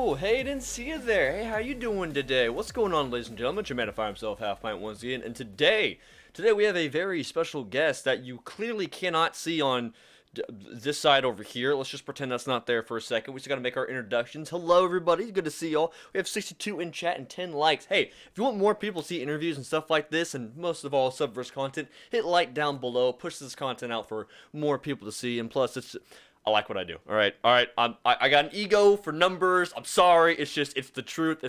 Oh, hey, didn't see you there. Hey, how you doing today? What's going on, ladies and gentlemen? Jamanifier himself, Halfpint once again, and today we have a very special guest that you clearly cannot see on this side over here. Let's just pretend that's not there for a second. We just gotta make our introductions. Hello, everybody. Good to see y'all. We have 62 in chat and 10 likes. Hey, if you want more people to see interviews and stuff like this, and most of all, Subverse content, hit like down below. Push this content out for more people to see, and plus, I like what I do. All right. I got an ego for numbers. I'm sorry. It's the truth.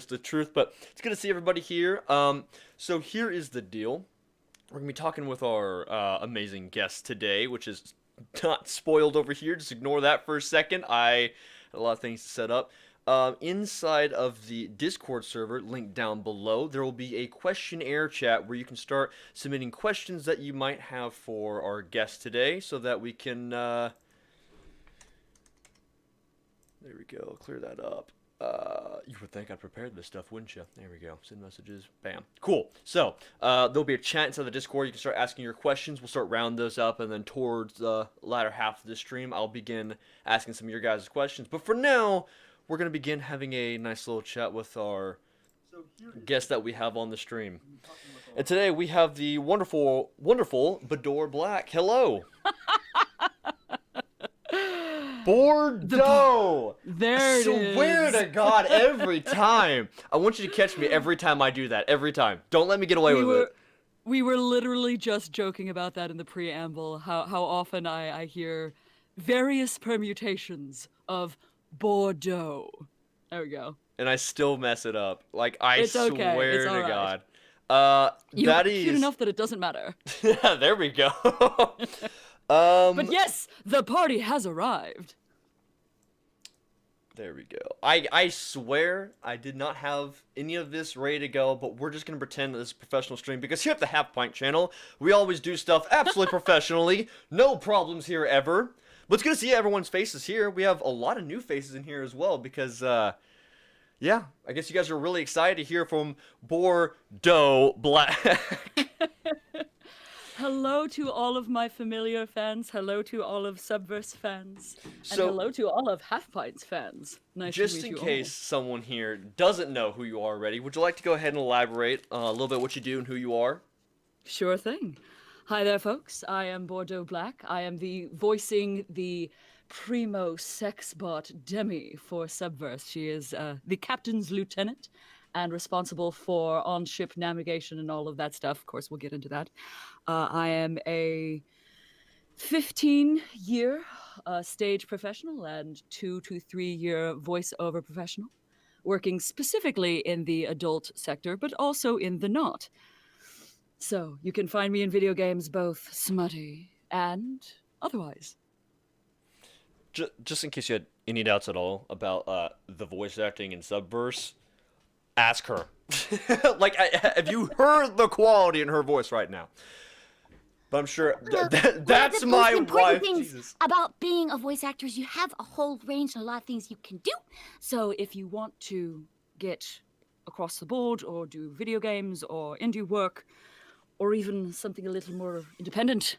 But it's good to see everybody here. So here is the deal. We're gonna be talking with our amazing guest today, which is not spoiled over here. Just ignore that for a second. I had a lot of things to set up. Inside of the Discord server, linked down below, there will be a questionnaire chat where you can start submitting questions that you might have for our guest today, so that we can. There we go. Clear that up. You would think I prepared this stuff, wouldn't you? There we go. Send messages. Bam. Cool. So, there'll be a chat inside the Discord. You can start asking your questions. We'll start round those up, and then towards the latter half of the stream, I'll begin asking some of your guys' questions. But for now, we're going to begin having a nice little chat with our guest that we have on the stream. And today, we have the wonderful Bordeaux Black. Hello. Bordeaux! There it is. I swear to God, every time. I want you to catch me every time I do that. Every time. Don't let me get away with it. We were literally just joking about that in the preamble, how often I hear various permutations of Bordeaux. There we go. And I still mess it up. Like, It's okay. swear It's to all right. God. You're cute enough that it doesn't matter. There we go. But yes, the party has arrived. There we go. I swear I did not have any of this ready to go, but we're just going to pretend that this is a professional stream, because here at the Halfpint channel, we always do stuff absolutely professionally. No problems here ever. But it's good to see everyone's faces here. We have a lot of new faces in here as well, because, yeah, I guess you guys are really excited to hear from Bordeaux Black. Hello to all of my familiar fans. Hello to all of Subverse fans. And hello to all of Halfpint's fans. Nice to meet you all. Just in case someone here doesn't know who you are already, would you like to go ahead and elaborate a little bit what you do and who you are? Sure thing. Hi there, folks. I am Bordeaux Black. I am voicing the primo sex bot Demi for Subverse. She is the captain's lieutenant and responsible for on-ship navigation and all of that stuff. Of course, we'll get into that. I am a 15-year stage professional and 2 to 3 year voiceover professional, working specifically in the adult sector, but also in the not. So you can find me in video games, both smutty and otherwise. Just in case you had any doubts at all about the voice acting in Subverse, ask her. Like, have you heard the quality in her voice right now? But I'm sure that's my wife. Things about being a voice actor is you have a whole range and a lot of things you can do. So if you want to get across the board or do video games or indie work or even something a little more independent,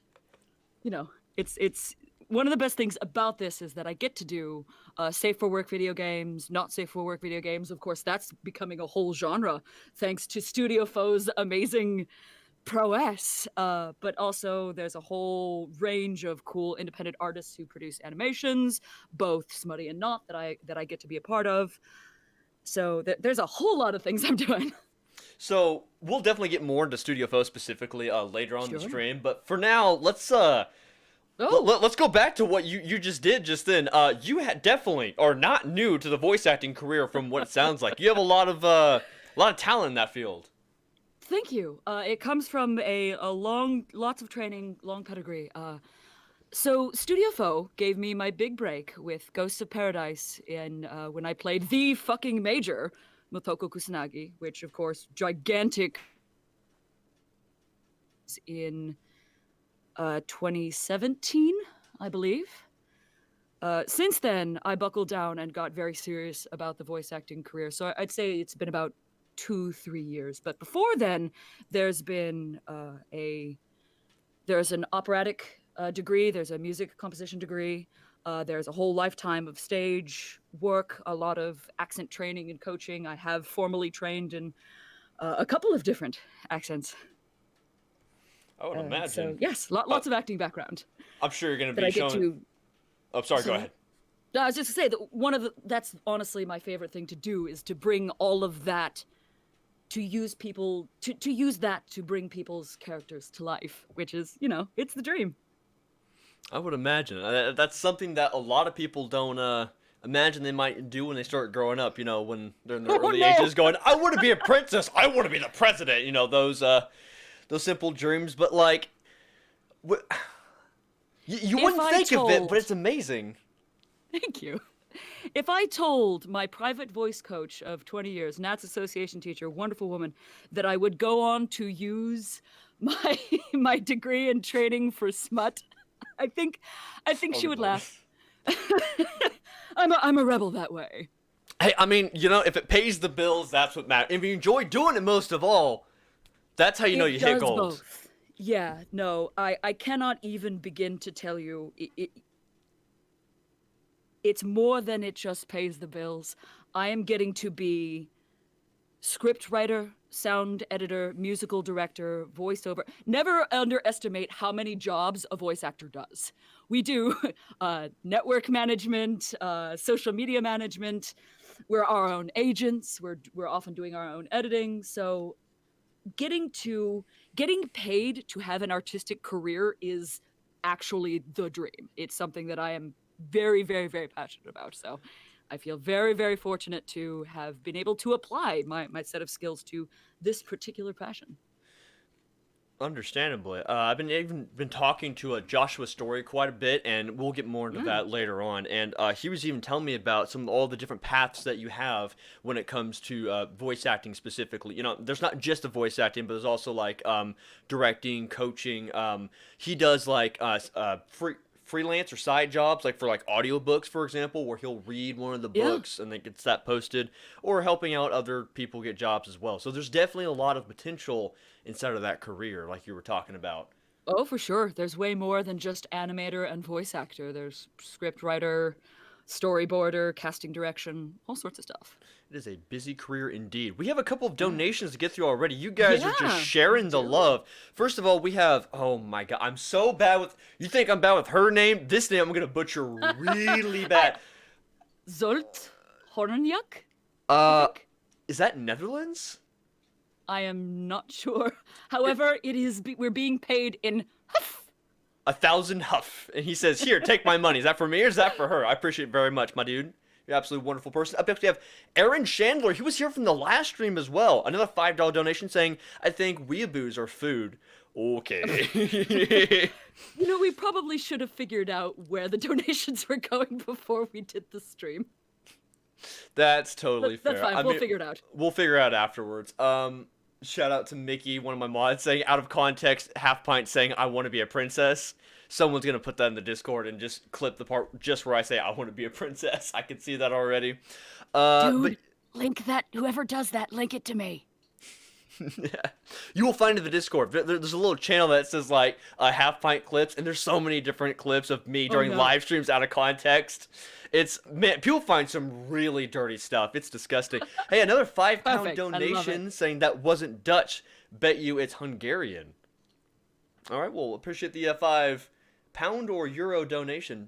you know, it's one of the best things about this is that I get to do safe for work video games, not safe for work video games. Of course, that's becoming a whole genre thanks to Studio Foe's amazing prowess. But also there's a whole range of cool independent artists who produce animations, both smutty and not, that I get to be a part of. So there's a whole lot of things I'm doing. So we'll definitely get more into Studio Foe specifically later on in the stream. But for now, let's go back to what you just did just then. You definitely are not new to the voice acting career, from what it sounds like. You have a lot of talent in that field. Thank you. It comes from lots of training, long pedigree. So Studio Foe gave me my big break with Ghosts of Paradise when I played the fucking major, Motoko Kusanagi, which of course, gigantic in 2017, I believe. Since then, I buckled down and got very serious about the voice acting career. So I'd say it's been about 2-3 years. But before then, there's been there's an operatic degree, there's a music composition degree, There's a whole lifetime of stage work, a lot of accent training and coaching. I have formally trained in a couple of different accents. I would So imagine. yes, lots of acting background I'm sure you're going to that be I get showing. to. Oh, sorry. Go So- ahead. No, I was just gonna say that that's honestly my favorite thing to do is to bring all of that, to use people to use that to bring people's characters to life, which is, it's the dream. I would imagine. That's something that a lot of people don't imagine they might do when they start growing up, when they're in their early no. ages going, I want to be a princess. I want to be the president. Those simple dreams. But, like, you wouldn't think of it, but it's amazing. Thank you. If I told my private voice coach of 20 years, Nats Association teacher, wonderful woman, that I would go on to use my degree in training for smut, I think she would laugh. I'm a rebel that way. Hey, I mean, if it pays the bills, that's what matters. If you enjoy doing it most of all, that's how you know you hit gold. Both. Yeah, no, I cannot even begin to tell you. It's more than it just pays the bills. I am getting to be script writer, sound editor, musical director, voiceover. Never underestimate how many jobs a voice actor does. We do network management, social media management. We're our own agents. We're often doing our own editing. So getting paid to have an artistic career is actually the dream. It's something that I am very, very, very passionate about. So I feel very, very fortunate to have been able to apply my set of skills to this particular passion. Understandably. I've been talking to Joshua Story quite a bit, and we'll get more into that later on. And he was even telling me about all the different paths that you have when it comes to voice acting specifically. There's not just the voice acting, but there's also like directing, coaching. He does like freelance or side jobs, like for like audiobooks, for example, where he'll read one of the books and then gets that posted, or helping out other people get jobs as well. So there's definitely a lot of potential inside of that career, like you were talking about. Oh, for sure. There's way more than just animator and voice actor. There's script writer, storyboarder, casting direction, all sorts of stuff. It is a busy career indeed. We have a couple of donations to get through already. You guys are just Yeah, sharing the love. First of all, we have, oh my god, I'm so bad with, you think I'm bad with her name? This name I'm going to butcher really bad. Zolt Hornjak? Is that Netherlands? I am not sure. However, we're being paid in huff. 1,000 huff. And he says, here, take my money. Is that for me or is that for her? I appreciate it very much, my dude. You're an absolutely wonderful person. Up next, we have Aaron Chandler. He was here from the last stream as well. Another $5 donation saying, I think weeaboos are food. Okay. We probably should have figured out where the donations were going before we did the stream. That's totally fair. That's fine. We'll figure it out. We'll figure it out afterwards. Shout out to Mickey, one of my mods, saying, out of context, Halfpint saying, I want to be a princess. Someone's going to put that in the Discord and just clip the part just where I say, I want to be a princess. I can see that already. Dude, link that. Whoever does that, link it to me. Yeah. You will find in the Discord. There's a little channel that says, like, Halfpint clips, and there's so many different clips of me during live streams out of context. Man, people find some really dirty stuff. It's disgusting. Hey, another £5 donation saying that wasn't Dutch. Bet you it's Hungarian. All right, well, appreciate the £5 or euro donation.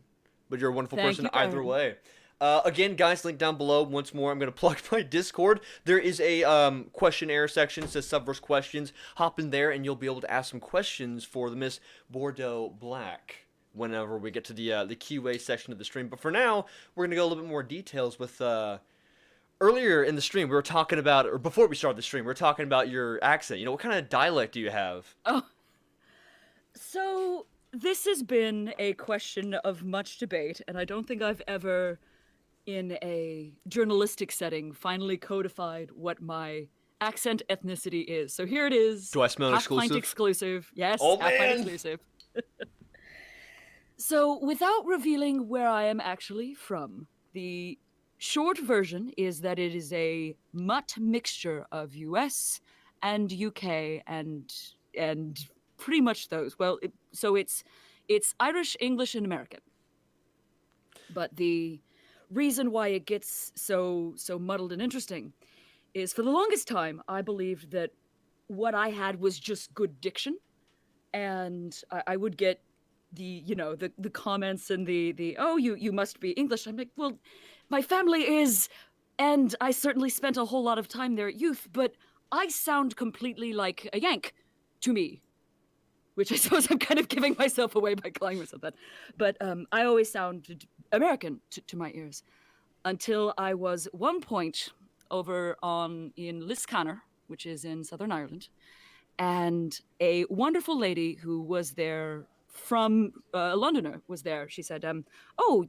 But you're a wonderful person either way. Again, guys, link down below. Once more, I'm going to plug my Discord. There is a questionnaire section. It says Subverse Questions. Hop in there, and you'll be able to ask some questions for the Miss Bordeaux Black whenever we get to the QA section of the stream. But for now, we're going to go a little bit more details with... earlier in the stream, we were talking about... Or before we started the stream, we were talking about your accent. What kind of dialect do you have? Oh. So, this has been a question of much debate, and I don't think I've ever... in a journalistic setting, finally codified what my accent ethnicity is. So here it is. Do I smell exclusive? Halfpint exclusive. Yes, oh, Halfpint exclusive. So without revealing where I am actually from, the short version is that it is a mutt mixture of US and UK and pretty much those. Well, so it's Irish, English, and American. But the reason why it gets so muddled and interesting is for the longest time I believed that what I had was just good diction, and I would get the the comments and the oh, you must be English. I'm like, well, my family is, and I certainly spent a whole lot of time there at youth, but I sound completely like a Yank to me, which I suppose I'm kind of giving myself away by calling myself that. But I always sounded American to my ears until I was at one point over in Liscannor, which is in Southern Ireland, and a wonderful lady who was there from a Londoner was there. She said, "Oh,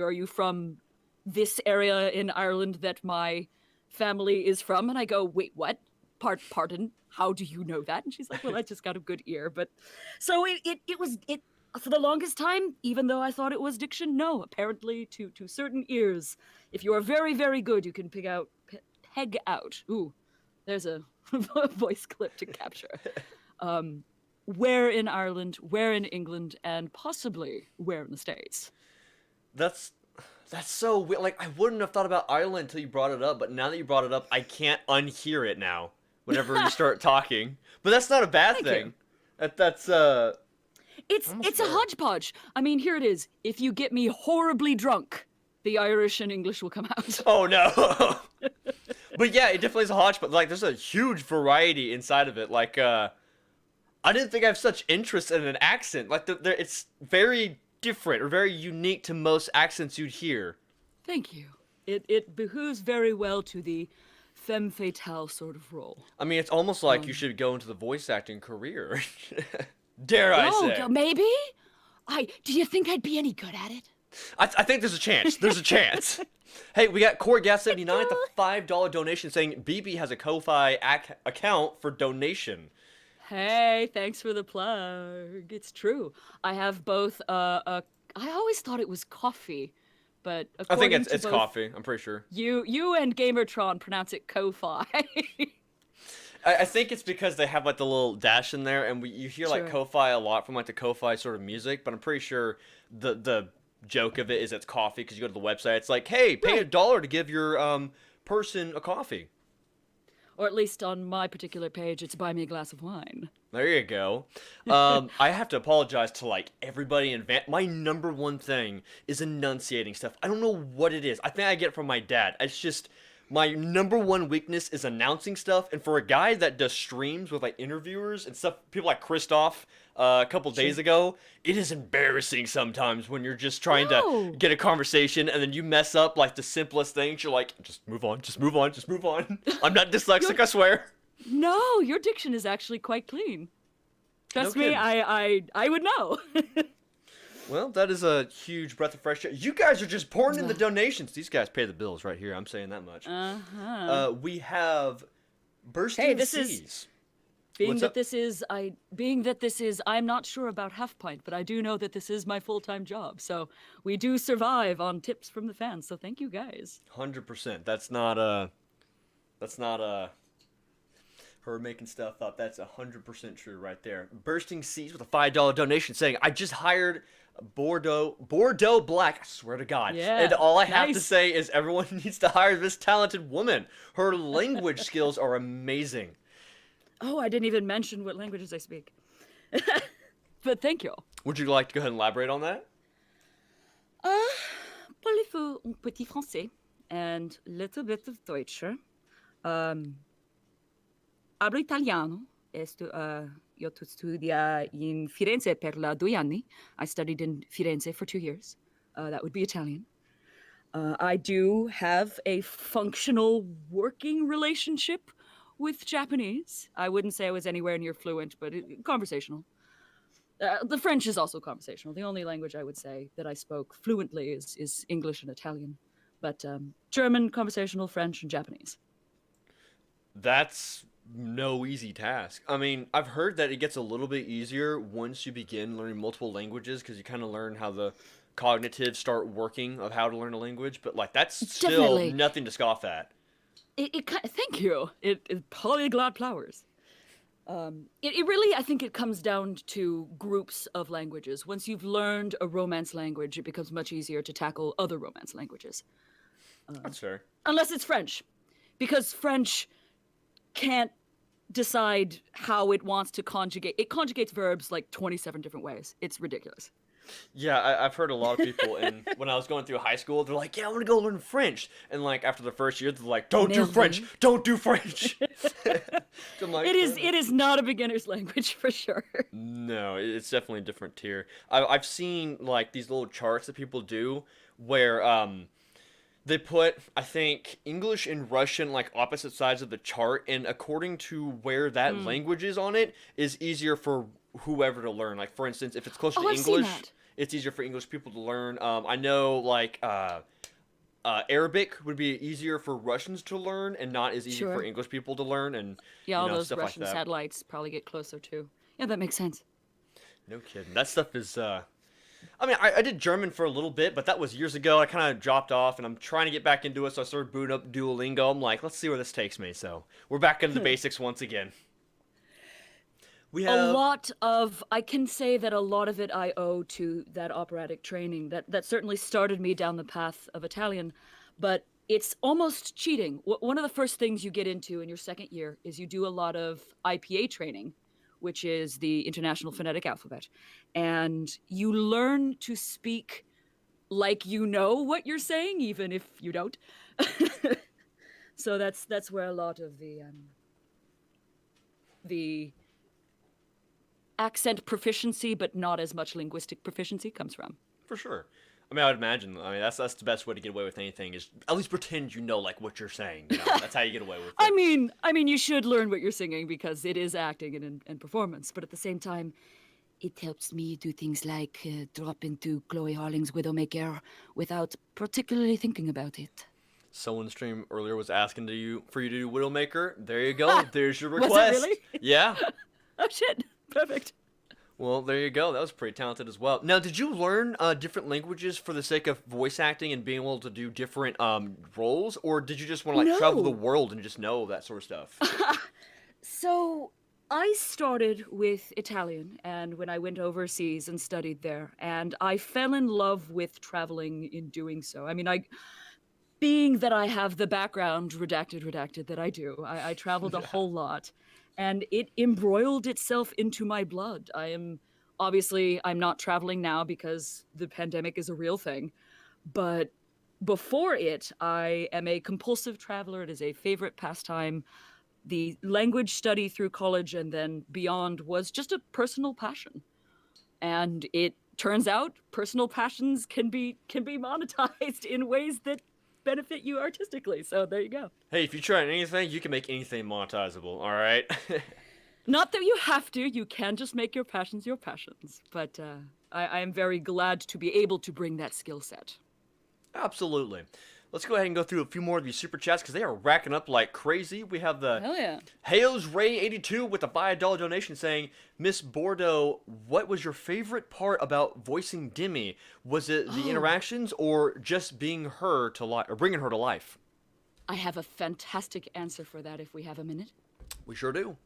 are you from this area in Ireland that my family is from?" And I go, "Wait, what? Pardon? How do you know that?" And she's like, "Well, I just got a good ear." But so it was for the longest time, even though I thought it was diction. No, apparently to certain ears, if you are very, very good, you can peg out. Ooh, there's a voice clip to capture. Where in Ireland, where in England, and possibly where in the States. That's so weird. Like, I wouldn't have thought about Ireland until you brought it up, but now that you brought it up, I can't unhear it now whenever you start talking. But that's not a bad Thank thing. you. That's It's a hodgepodge. I mean, here it is. If you get me horribly drunk, the Irish and English will come out. Oh no. But yeah, it definitely is a hodgepodge. Like, there's a huge variety inside of it. Like, I didn't think I have such interest in an accent. Like, it's very different or very unique to most accents you'd hear. Thank you. It behooves very well to the femme fatale sort of role. I mean, it's almost like you should go into the voice acting career. Dare I say? Oh, maybe? Do you think I'd be any good at it? I think there's a chance. There's a chance. Hey, we got CoreGas79 with a $5 donation saying BB has a Ko-Fi account for donation. Hey, thanks for the plug. It's true. I have both. I always thought it was coffee, but I think according to it's both coffee. I'm pretty sure. You and Gamertron pronounce it Ko-Fi. I think it's because they have like the little dash in there, and you hear like Sure. Ko-Fi a lot from like the Ko-Fi sort of music. But I'm pretty sure the joke of it is it's coffee because you go to the website. It's like, hey, pay $1 to give your person a coffee. Or at least on my particular page, it's buy me a glass of wine. There you go. I have to apologize to like everybody in my number one thing is enunciating stuff. I don't know what it is. I think I get it from my dad. It's just my number one weakness is announcing stuff. And for a guy that does streams with like interviewers and stuff, people like Christoph a couple days ago, it is embarrassing sometimes when you're just trying to get a conversation and then you mess up like the simplest things. You're like, just move on, just move on, just move on. I'm not dyslexic, I swear. No, your diction is actually quite clean. Trust me, I would know. Well, that is a huge breath of fresh air. You guys are just pouring in the donations. These guys pay the bills right here. I'm saying that much. We have Bursting Seas. Being that this is, I'm not sure about Halfpint, but I do know that this is my full-time job. So we do survive on tips from the fans. So thank you guys. 100%. That's not her making stuff up. That's 100% true right there. Bursting Seas with a $5 donation saying, I just hired Bordeaux Black. I swear to God. Yeah, and all I have to nice. say is everyone needs to hire this talented woman. Her language skills are amazing. Oh, I didn't even mention what languages I speak. But thank you. Would you like to go ahead and elaborate on that? Parlez-vous un petit français and little bit of Deutsch. Hablo italiano. Io studio in Firenze per la 2 anni. I studied in Firenze for 2 years. That would be Italian. I do have a functional working relationship with Japanese. I wouldn't say I was anywhere near fluent, but conversational. The French is also conversational. The only language I would say that I spoke fluently is English and Italian. But German, conversational, French, and Japanese. That's no easy task. I mean, I've heard that it gets a little bit easier once you begin learning multiple languages because you kind of learn how the cognitives start working of how to learn a language. But like, that's still Definitely. nothing to scoff at. Thank you. It polyglot flowers. It really, I think it comes down to groups of languages. Once you've learned a Romance language, it becomes much easier to tackle other Romance languages. That's fair. Unless it's French, because French can't decide how it wants to conjugate. It conjugates verbs like 27 different ways. It's ridiculous. Yeah, I've heard a lot of people, and when I was going through high school, they're like, "Yeah, I want to go learn French," and like after the first year, they're like, "Don't do French, don't do French." So I'm like, It is not a beginner's language for sure. No, it's definitely a different tier. I've seen like these little charts that people do where they put, I think, English and Russian like opposite sides of the chart, and according to where that language is on it, is easier for whoever to learn. Like, for instance, if it's closer to I've seen English, that. it's easier for English people to learn. I know, like, Arabic would be easier for Russians to learn and not as easy for Sure. English people to learn, and Yeah, all those stuff Russian like that. satellites probably get closer too. Yeah, that makes sense. No kidding. That stuff is, I mean, I did German for a little bit, but that was years ago. I kind of dropped off, and I'm trying to get back into it, so I started booting up Duolingo. I'm like, let's see where this takes me. So we're back into the basics once again. We have I can say that a lot of it I owe to that operatic training. That certainly started me down the path of Italian, but it's almost cheating. One of the first things you get into in your second year is you do a lot of IPA training, which is the International Phonetic Alphabet. And you learn to speak like you know what you're saying, even if you don't. So that's where a lot of the accent proficiency, but not as much linguistic proficiency, comes from. for sure. I mean, I would imagine. I mean, that's the best way to get away with anything is at least pretend you know like what you're saying. That's how you get away with it. I mean, you should learn what you're singing because it is acting and performance. But at the same time, it helps me do things like drop into Chloe Harling's Widowmaker without particularly thinking about it. Someone stream earlier was asking for you to do Widowmaker. There you go. There's your Was it request. really? Yeah. Oh shit! Perfect. Well, there you go. That was pretty talented as well. Now, did you learn different languages for the sake of voice acting and being able to do different roles, or did you just want to like travel the No. world and just know that sort of stuff? So I started with Italian, and when I went overseas and studied there, and I fell in love with traveling in doing so. I mean, being that I have the background redacted that I do, I traveled a whole lot, and it embroiled itself into my blood. I'm not traveling now because the pandemic is a real thing, but before it, I am a compulsive traveler. It is a favorite pastime. The language study through college and then beyond was just a personal passion. And it turns out personal passions can be monetized in ways that benefit you artistically. So there you go. Hey, if you try anything, you can make anything monetizable. All right. Not that you have to, you can just make your passions your passions. But I am very glad to be able to bring that skill set. Absolutely. Let's go ahead and go through a few more of these super chats because they are racking up like crazy. We have the Hell yeah. Hayos Ray 82 with a $5 donation saying, Miss Bordeaux, what was your favorite part about voicing Demi? Was it the interactions or just being her to life or bringing her to life? I have a fantastic answer for that if we have a minute. We sure do.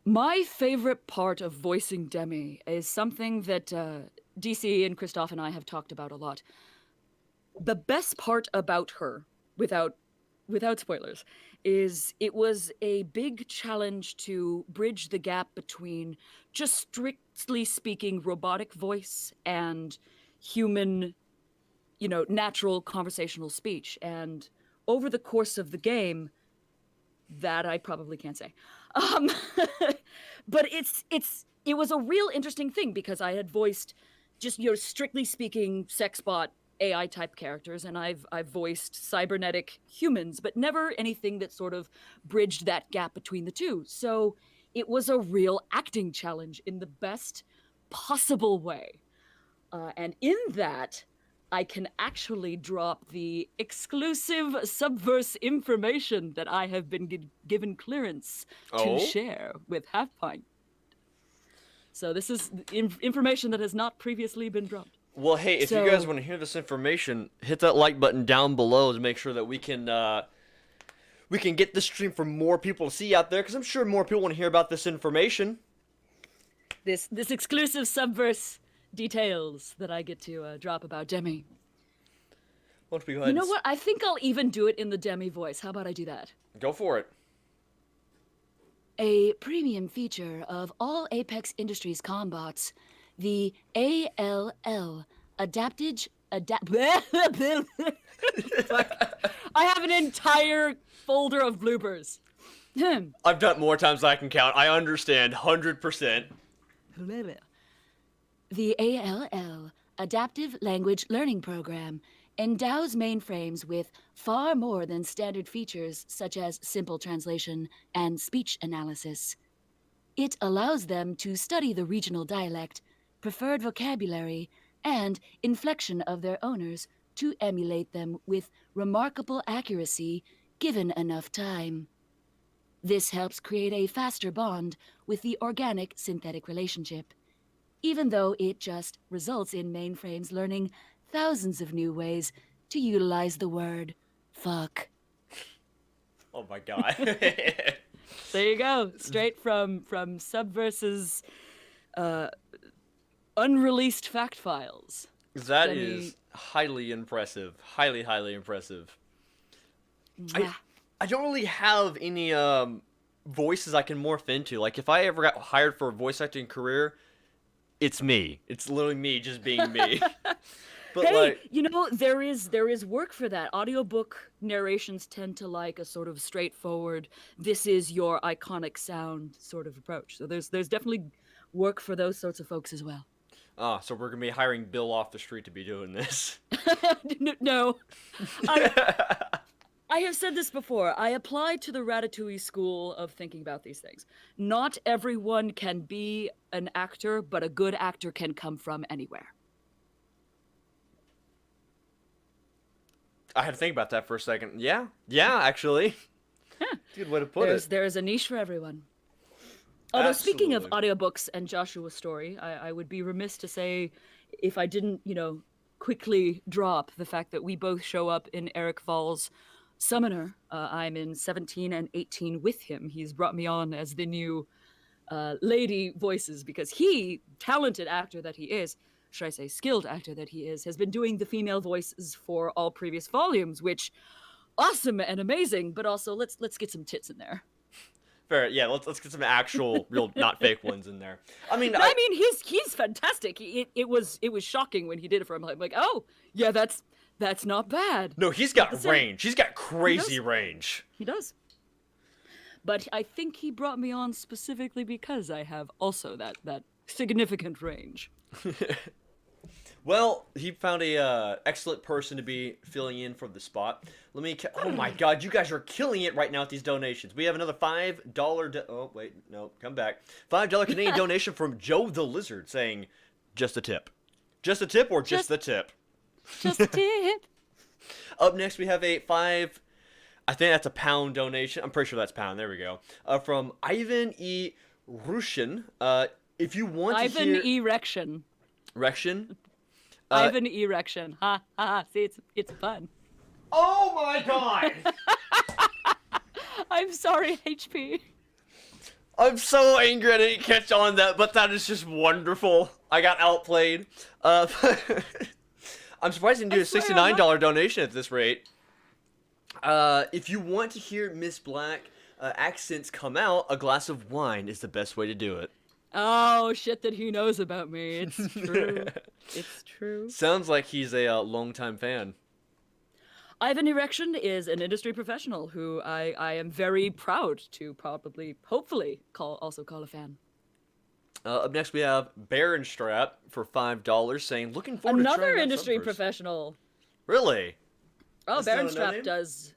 My favorite part of voicing Demi is something that DC and Christoph and I have talked about a lot. The best part about her, without spoilers, is it was a big challenge to bridge the gap between just strictly speaking robotic voice and human, natural conversational speech. And over the course of the game, that I probably can't say. But it was a real interesting thing because I had voiced just your strictly speaking sex bot AI type characters, and I've voiced cybernetic humans, but never anything that sort of bridged that gap between the two. So it was a real acting challenge in the best possible way. And in that, I can actually drop the exclusive Subverse information that I have been given clearance to share with Halfpint. So this is information that has not previously been dropped. Well, hey, if you guys want to hear this information, hit that like button down below to make sure that we can we can get this stream for more people to see out there, because I'm sure more people want to hear about this information. This exclusive Subverse details that I get to drop about Demi. Why don't we go ahead You know what? I think I'll even do it in the Demi voice. How about I do that? Go for it. A premium feature of all Apex Industries combots, the ALL Adaptage I have an entire folder of bloopers. I've done it more times than I can count. I understand 100%. The ALL Adaptive Language Learning Program endows mainframes with far more than standard features such as simple translation and speech analysis. It allows them to study the regional dialect, preferred vocabulary, and inflection of their owners to emulate them with remarkable accuracy given enough time. This helps create a faster bond with the organic synthetic relationship, even though it just results in mainframes learning thousands of new ways to utilize the word fuck. Oh my god. There you go. Straight from Subverse's unreleased fact files. That is highly impressive. Highly, highly impressive. I don't really have any voices I can morph into. Like, if I ever got hired for a voice acting career, it's me. It's literally me just being me. But hey, like, you know, there is work for that. Audiobook narrations tend to like a sort of straightforward, this is your iconic sound sort of approach. So there's definitely work for those sorts of folks as well. so we're gonna be hiring Bill off the street to be doing this. No. I have said this before. I applied to the Ratatouille school of thinking about these things. Not everyone can be an actor, but a good actor can come from anywhere. I had to think about that for a second. Yeah, actually. Good way to put it. There's a niche for everyone. Although speaking of Absolutely. audiobooks and Joshua's story, I would be remiss to say if I didn't, quickly drop the fact that we both show up in Eric Fall's Summoner. I'm in 17 and 18 with him. He's brought me on as the new lady voices because he, talented actor that he is, should I say skilled actor that he is, has been doing the female voices for all previous volumes, which awesome and amazing, but also let's get some tits in there. Fair, yeah. Let's get some actual, real, not fake ones in there. I mean, He's fantastic. It was shocking when he did it for him. I'm like, oh yeah, that's not bad. no, he's got range. He's got crazy range. He does. But I think he brought me on specifically because I have also that significant range. Well, he found a excellent person to be filling in for the spot. Let me. Oh my God, you guys are killing it right now with these donations. We have another $5. Oh wait, no, come back. $5 Canadian donation from Joe the Lizard saying, "Just a tip, just a tip, or just the tip." Just a tip. Up next, we have a I think that's a £1 donation. I'm pretty sure that's £1. There we go. From Ivan E. Rushin. If you want to Ivan hear Erection. Rection. Ivan Erection. Ha ha ha. See, it's fun. Oh my God! I'm sorry, HP. I'm so angry I didn't catch on that, but that is just wonderful. I got outplayed. I'm surprised you didn't do a $69 donation at this rate. If you want to hear Miss Black accents come out, a glass of wine is the best way to do it. Oh, shit that he knows about me. It's true. It's true. Sounds like he's a longtime fan. Ivan Erection is an industry professional who I am very proud to hopefully call a fan. Up next, we have Baron Strap for $5 saying, looking forward to Another trying out industry Subverse." professional. Really? Oh, That's Baron not a Strap no-name? does.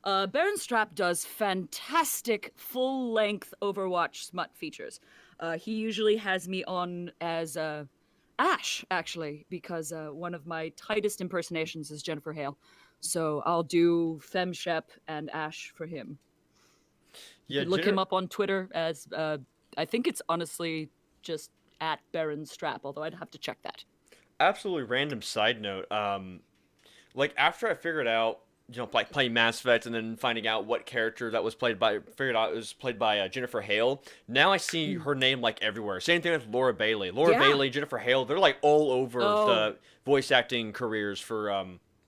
Baron Strap does fantastic full-length Overwatch smut features. He usually has me on as Ash, actually, because one of my tightest impersonations is Jennifer Hale. So I'll do FemShep and Ash for him. Yeah, You can look him up on Twitter as, I think it's honestly just at Baron Strap, although I'd have to check that. Absolutely random side note. Like, after I figured out like playing Mass Effect and then finding out what character that was played by, figured out it was played by Jennifer Hale. Now I see her name like everywhere. Same thing with Laura Bailey. Laura Yeah. Bailey, Jennifer Hale, they're like all over Oh. the voice acting careers for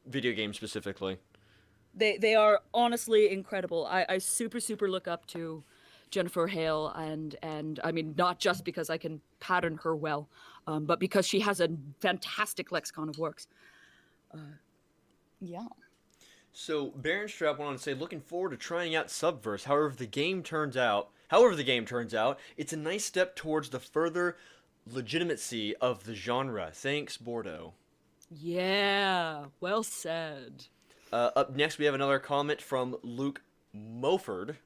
video games specifically. They are honestly incredible. I super look up to Jennifer Hale, and I mean, not just because I can pattern her well, but because she has a fantastic lexicon of works. Yeah. So Baron Strap went on to say, looking forward to trying out Subverse. However the game turns out, it's a nice step towards the further legitimacy of the genre. Thanks, Bordeaux. Yeah, well said. Up next, we have another comment from Luke Moford,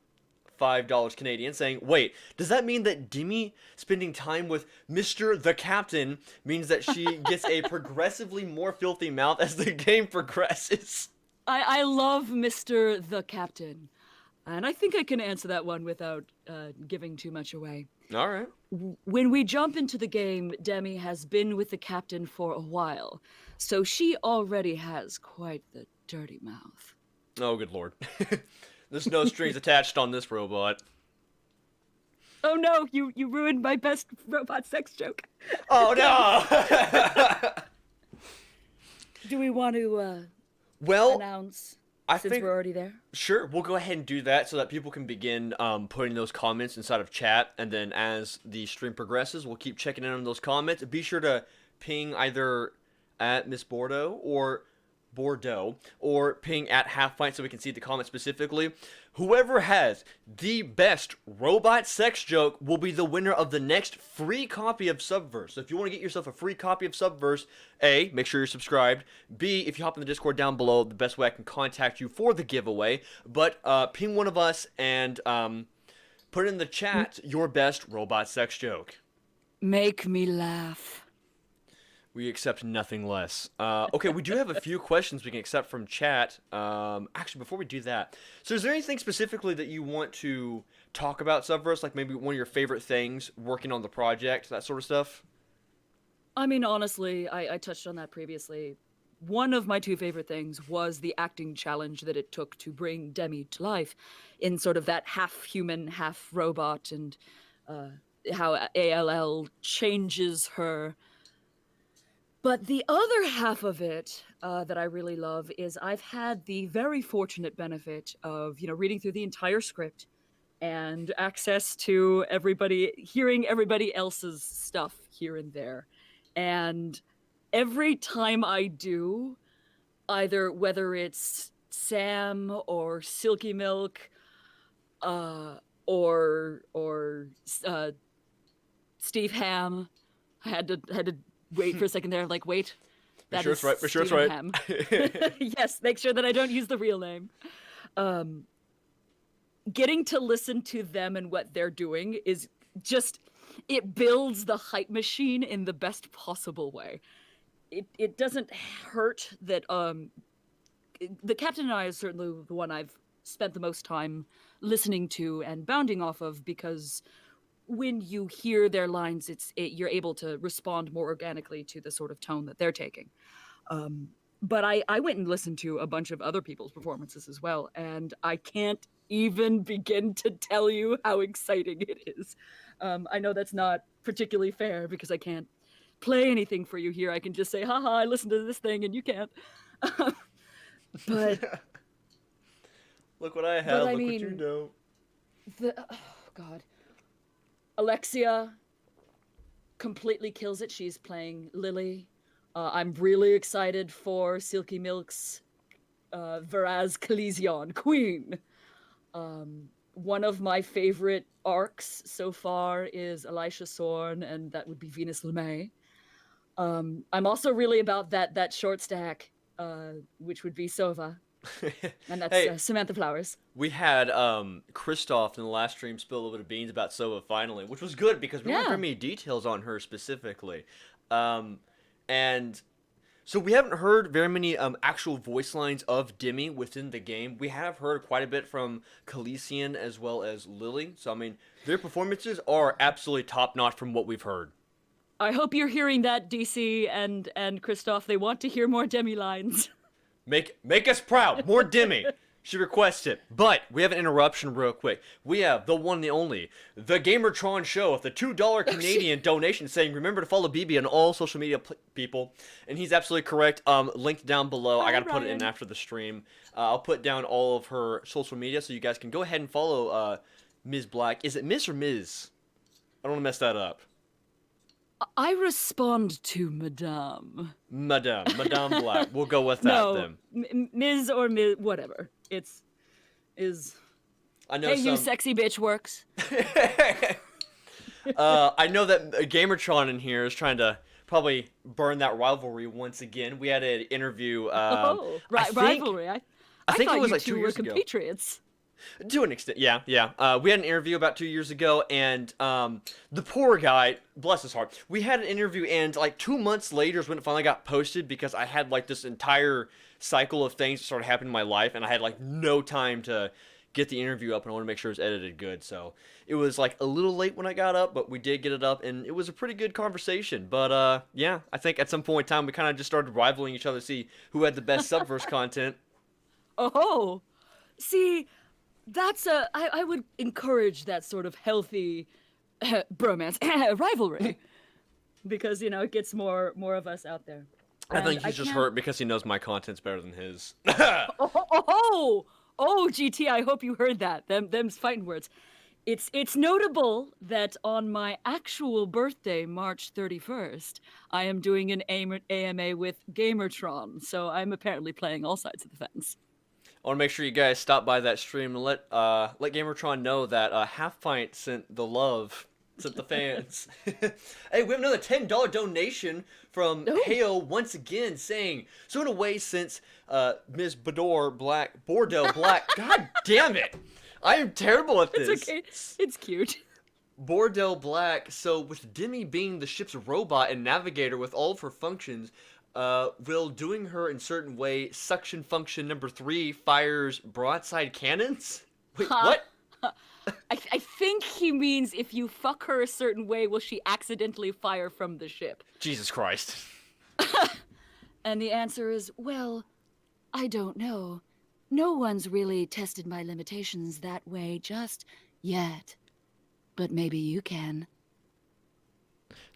$5 Canadian, saying, wait, does that mean that Demi spending time with Mr. the Captain means that she gets a progressively more filthy mouth as the game progresses? I love Mr. the Captain, and I think I can answer that one without giving too much away. All right. When we jump into the game, Demi has been with the Captain for a while, so she already has quite the dirty mouth. Oh, good lord. There's no strings attached on this robot. Oh no, you ruined my best robot sex joke. Oh no! Do we want to Well, announce, I since think we're already there? sure, we'll go ahead and do that so that people can begin putting those comments inside of chat, and then as the stream progresses, we'll keep checking in on those comments. Be sure to ping either at Miss Bordeaux or ping at Halfpint so we can see the comment specifically. Whoever has the best robot sex joke will be the winner of the next free copy of Subverse. So if you want to get yourself a free copy of Subverse, A, make sure you're subscribed. B, if you hop in the Discord down below, the best way I can contact you for the giveaway. But ping one of us and put in the chat your best robot sex joke. Make me laugh. We accept nothing less. Okay, we do have a few questions we can accept from chat. Actually, before we do that, so is there anything specifically that you want to talk about Subverse? Like maybe one of your favorite things working on the project, that sort of stuff? I mean, honestly, I touched on that previously. One of my two favorite things was the acting challenge that it took to bring Demi to life in sort of that half human, half robot, and how ALL changes her. But the other half of it that I really love is I've had the very fortunate benefit of, reading through the entire script and access to everybody, hearing everybody else's stuff here and there. And every time I do, either whether it's Sam or Silky Milk or Steve Ham, I had to wait for a second there, like, wait. Make sure it's right. Make sure it's right. Ham. Yes, make sure that I don't use the real name. Getting to listen to them and what they're doing is just, it builds the hype machine in the best possible way. It doesn't hurt that the Captain and I is certainly the one I've spent the most time listening to and bounding off of, because when you hear their lines, you're able to respond more organically to the sort of tone that they're taking. But I went and listened to a bunch of other people's performances as well, and I can't even begin to tell you how exciting it is. I know that's not particularly fair because I can't play anything for you here. I can just say, haha, I listened to this thing and you can't. But look what I have, I look mean, what you don't. Oh, God. Alexia completely kills it. She's playing Lily. I'm really excited for Silky Milk's Veraz Calizion, Queen. One of my favorite arcs so far is Elisha Sorn, and that would be Venus LeMay. I'm also really about that short stack, which would be Sova. And that's Samantha Flowers. We had Christoph in the last stream spill a little bit of beans about Sova finally, which was good because we weren't very many details on her specifically. And so we haven't heard very many actual voice lines of Demi within the game. We have heard quite a bit from Calizion as well as Lily. So, I mean, their performances are absolutely top-notch from what we've heard. I hope you're hearing that, DC and Christoph. They want to hear more Demi lines. Make us proud. More Demi. She requests it. But we have an interruption real quick. We have the one, the only, the Gamertron Show with the $2 Canadian donation saying, remember to follow BB on all social media people. And he's absolutely correct. Linked down below. I got to put it in after the stream. I'll put down all of her social media so you guys can go ahead and follow Ms. Black. Is it Miss or Ms? I don't want to mess that up. I respond to Madame. Madame Black. We'll go with that then. Ms. or Ms. Whatever. I know hey, you sexy bitch works. I know that Gamertron in here is trying to probably burn that rivalry once again. We had an interview. Rivalry. I think thought it was you like 2 two years were ago. compatriots. To an extent, yeah. We had an interview about 2 years ago, and the poor guy, bless his heart, we had an interview, and like 2 months later is when it finally got posted, because I had like this entire cycle of things that started happening in my life, and I had like no time to get the interview up, and I want to make sure it's edited good, so it was like a little late when I got up, but we did get it up, and it was a pretty good conversation. But yeah, I think at some point in time we kind of just started rivaling each other to see who had the best Subverse content. Oh, see, I would encourage that sort of healthy bromance rivalry, because it gets more of us out there. I think he's just hurt because he knows my content's better than his. GT, I hope you heard that. Them's fighting words. It's notable that on my actual birthday, March 31st, I am doing an AMA with Gamertron, so I'm apparently playing all sides of the fence. I want to make sure you guys stop by that stream and let Gamertron know that Halfpint sent the love, sent the fans. Hey, we have another $10 donation from Hale once again saying, so in a way, since Ms. Bordeaux Black, God damn it, I am terrible at this. It's okay, it's cute. Bordeaux Black, so with Demi being the ship's robot and navigator with all of her functions, will doing her in certain way, suction function number 3 fires broadside cannons? Wait, what? I think he means if you fuck her a certain way, will she accidentally fire from the ship? Jesus Christ. And the answer is, well, I don't know. No one's really tested my limitations that way just yet. But maybe you can.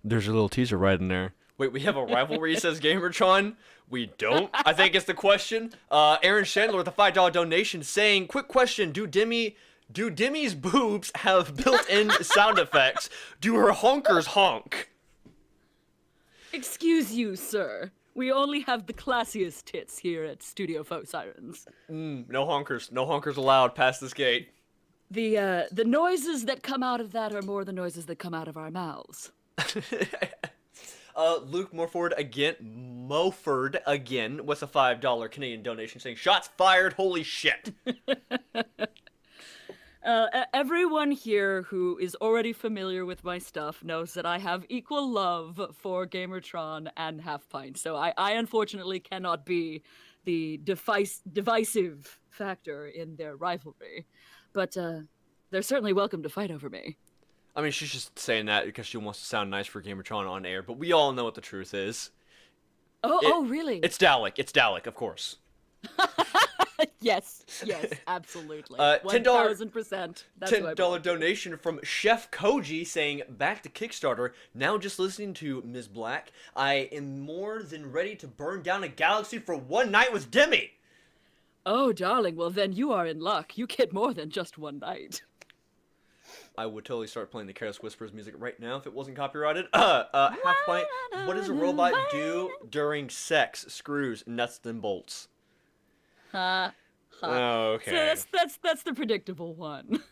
There's a little teaser right in there. Wait, we have a rivalry, says Gamertron? We don't? I think it's the question. Aaron Chandler with a $5 donation saying, quick question, do Demi's boobs have built-in sound effects? Do her honkers honk? Excuse you, sir. We only have the classiest tits here at Studio Folk Sirens. No honkers allowed past this gate. The noises that come out of that are more the noises that come out of our mouths. Luke Morford again with a $5 Canadian donation saying, shots fired, holy shit. Everyone here who is already familiar with my stuff knows that I have equal love for Gamertron and Halfpint, so I unfortunately cannot be the divisive factor in their rivalry. But they're certainly welcome to fight over me. I mean, she's just saying that because she wants to sound nice for Gamertron on air, but we all know what the truth is. Oh, really? It's Dalek, of course. Yes, absolutely. $10 1,000%. $10 donation from Chef Koji saying, back to Kickstarter, now just listening to Ms. Black, I am more than ready to burn down a galaxy for one night with Demi. Oh, darling, well then you are in luck. You get more than just one night. I would totally start playing the Careless Whispers music right now if it wasn't copyrighted. Halfpint, what does a robot do during sex? Screws, nuts, and bolts. Okay. So that's the predictable one.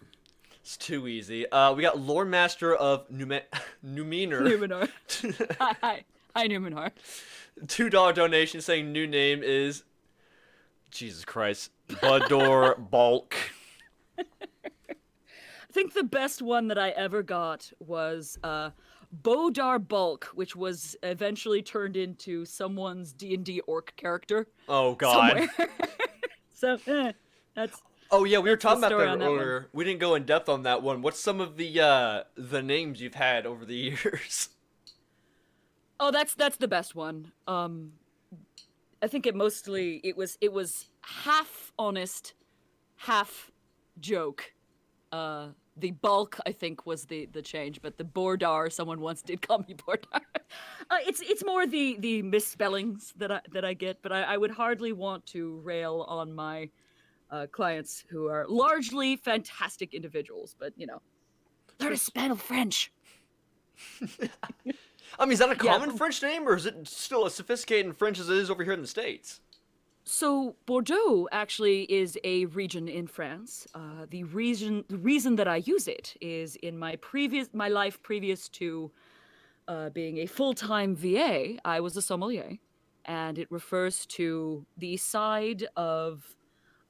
It's too easy. We got Lore Master of Numenor. Numenor. Hi, Numenor. $2 donation saying new name is Jesus Christ, Budor Bulk. I think the best one that I ever got was Bodar Bulk, which was eventually turned into someone's D&D orc character. Oh God. So that's. Oh yeah, we were talking about that that earlier. We didn't go in depth on that one. What's some of the names you've had over the years? Oh, that's the best one. I think it was half honest, half joke. The bulk, I think, was the change, but the Bordar, someone once did call me Bordar. It's more the misspellings that I get, but I would hardly want to rail on my clients who are largely fantastic individuals, but learn to spell French. I mean, is that a common but- French name, or is it still as sophisticated in French as it is over here in the States? So Bordeaux actually is a region in France. The reason that I use it is in my life previous to being a full-time VA, I was a sommelier, and it refers to the side of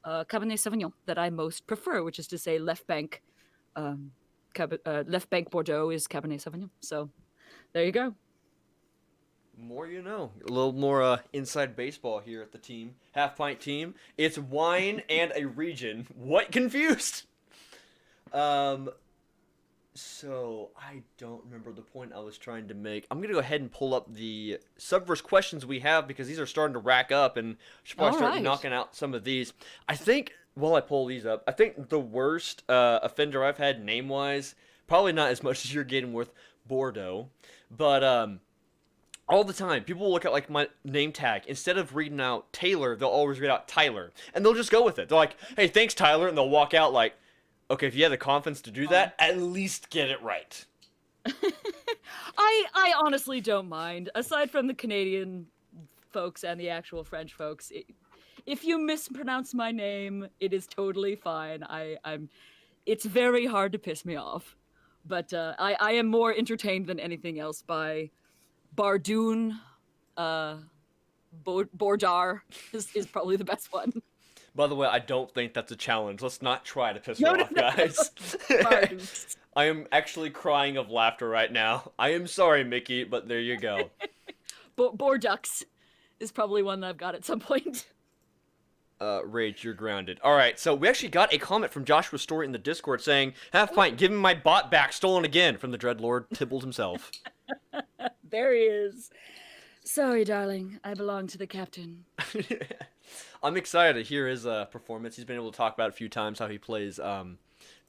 Cabernet Sauvignon that I most prefer, which is to say left bank. Left bank Bordeaux is Cabernet Sauvignon. So there you go. More you know. A little more inside baseball here at the team. Halfpint team. It's wine and a region. What? Confused? So, I don't remember the point I was trying to make. I'm going to go ahead and pull up the Subverse questions we have because these are starting to rack up and should probably start knocking out some of these. I think, while I pull these up, I think the worst offender I've had name-wise, probably not as much as you're getting with Bordeaux, but all the time, people will look at like my name tag. Instead of reading out Taylor, they'll always read out Tyler. And they'll just go with it. They're like, hey, thanks, Tyler. And they'll walk out like, okay, if you had the confidence to do that, at least get it right. I honestly don't mind. Aside from the Canadian folks and the actual French folks, if you mispronounce my name, it is totally fine. It's very hard to piss me off. But I am more entertained than anything else by Bardoon. Bordar is probably the best one. By the way, I don't think that's a challenge. Let's not try to piss me off, guys. I am actually crying of laughter right now. I am sorry, Mickey, but there you go. Bordux is probably one that I've got at some point. Rage, you're grounded. Alright, so we actually got a comment from Joshua Story in the Discord saying, Halfpint, give me my bot back, stolen again, from the Dreadlord Tybalt himself. There he is. Sorry, darling. I belong to the captain. I'm excited to hear his performance. He's been able to talk about it a few times how he plays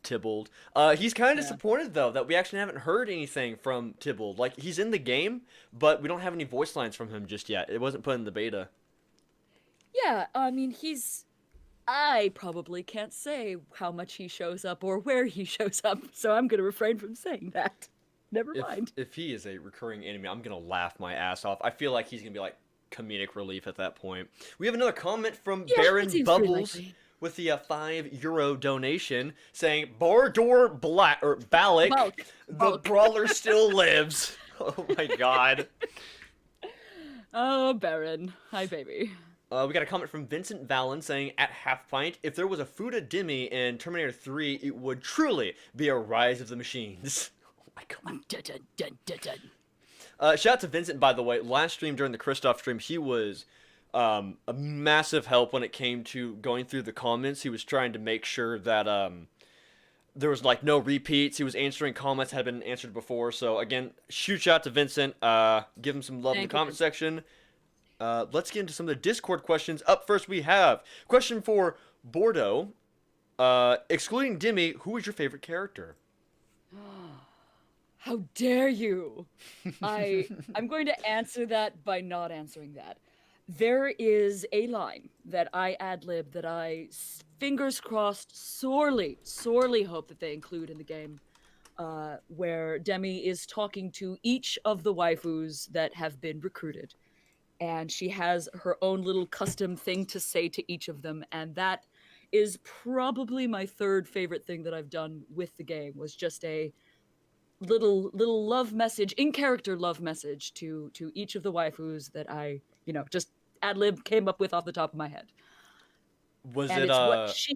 Tybalt. He's kind of disappointed, though, that we actually haven't heard anything from Tybalt. Like, he's in the game, but we don't have any voice lines from him just yet. It wasn't put in the beta. Yeah, I mean, I probably can't say how much he shows up or where he shows up, so I'm going to refrain from saying that. Never mind. If he is a recurring enemy, I'm going to laugh my ass off. I feel like he's going to be like comedic relief at that point. We have another comment from Baron Bubbles with the €5 donation saying, Bordeaux Black, or Balak, the brawler still lives. Oh my god. Oh, Baron. Hi, baby. We got a comment from Vincent Valen saying, at Halfpint, if there was a Fuda Demi in Terminator 3, it would truly be a rise of the machines. Oh my god. Dun, dun, dun, dun. Shout out to Vincent, by the way. Last stream, during the Christoph stream, he was a massive help when it came to going through the comments. He was trying to make sure that there was like no repeats. He was answering comments that had been answered before. So again, huge shout out to Vincent. Give him some love in the comment section. Let's get into some of the Discord questions. Up first, we have question for Bordeaux. Excluding Demi, who is your favorite character? How dare you? I'm going to answer that by not answering that. There is a line that I ad-lib that I, fingers crossed, sorely hope that they include in the game, where Demi is talking to each of the waifus that have been recruited. And she has her own little custom thing to say to each of them, and that is probably my third favorite thing that I've done with the game, was just a little love message, in-character love message to each of the waifus that I, just ad-lib came up with off the top of my head. It's what she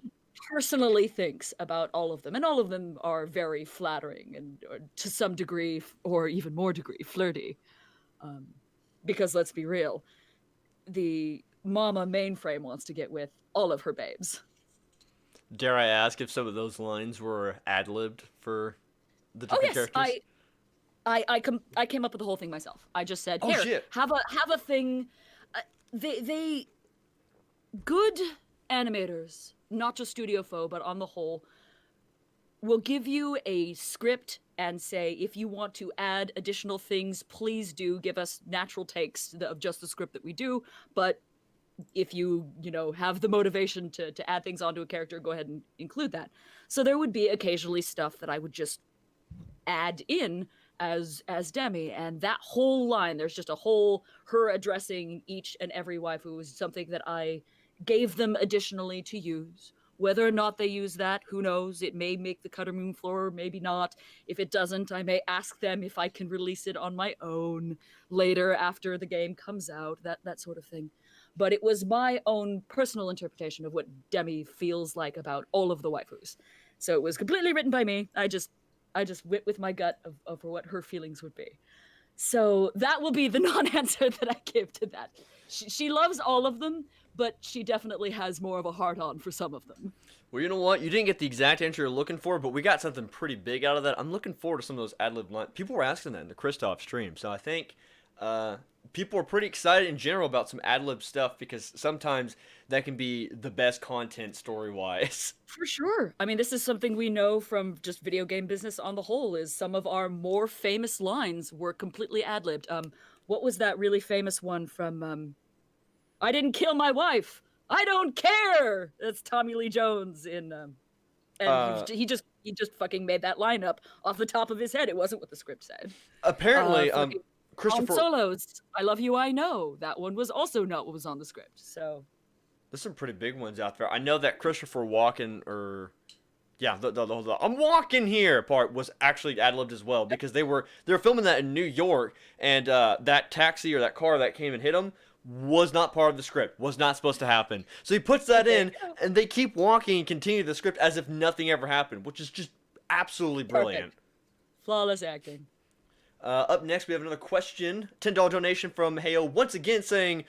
personally thinks about all of them, and all of them are very flattering and to some degree, or even more degree, flirty. Because let's be real, the mama mainframe wants to get with all of her babes. Dare I ask if some of those lines were ad-libbed for the different characters? I came up with the whole thing myself. I just said, here, have a thing. They good animators, not just Studio Faux, but on the whole, will give you a script and say, if you want to add additional things, please do give us natural takes of just the script that we do. But if you have the motivation to add things onto a character, go ahead and include that. So there would be occasionally stuff that I would just add in as Demi, and that whole line, there's just a whole her addressing each and every waifu was something that I gave them additionally to use. Whether or not they use that, who knows? It may make the cutting room floor, maybe not. If it doesn't, I may ask them if I can release it on my own later after the game comes out, that sort of thing. But it was my own personal interpretation of what Demi feels like about all of the waifus. So it was completely written by me. I just went with my gut of what her feelings would be. So that will be the non-answer that I give to that. She loves all of them, but she definitely has more of a heart-on for some of them. Well, you know what? You didn't get the exact answer you're looking for, but we got something pretty big out of that. I'm looking forward to some of those ad-lib lines. People were asking that in the Christoph stream, so I think people are pretty excited in general about some ad-lib stuff because sometimes that can be the best content story-wise. For sure. I mean, this is something we know from just video game business on the whole, is some of our more famous lines were completely ad-libbed. What was that really famous one from, I didn't kill my wife. I don't care. That's Tommy Lee Jones in, and he just fucking made that line up off the top of his head. It wasn't what the script said. Apparently, Christopher... On Solos, I Love You, I Know. That one was also not what was on the script, so... There's some pretty big ones out there. I know that Christopher Walken, or... Yeah, the I'm walking here part was actually ad-libbed as well, because they were filming that in New York, and that taxi or that car that came and hit him was not part of the script, was not supposed to happen. So he puts that in, and they keep walking and continue the script as if nothing ever happened, which is just absolutely brilliant. Perfect. Flawless acting. Up next, we have another question. $10 donation from Heyo, once again saying,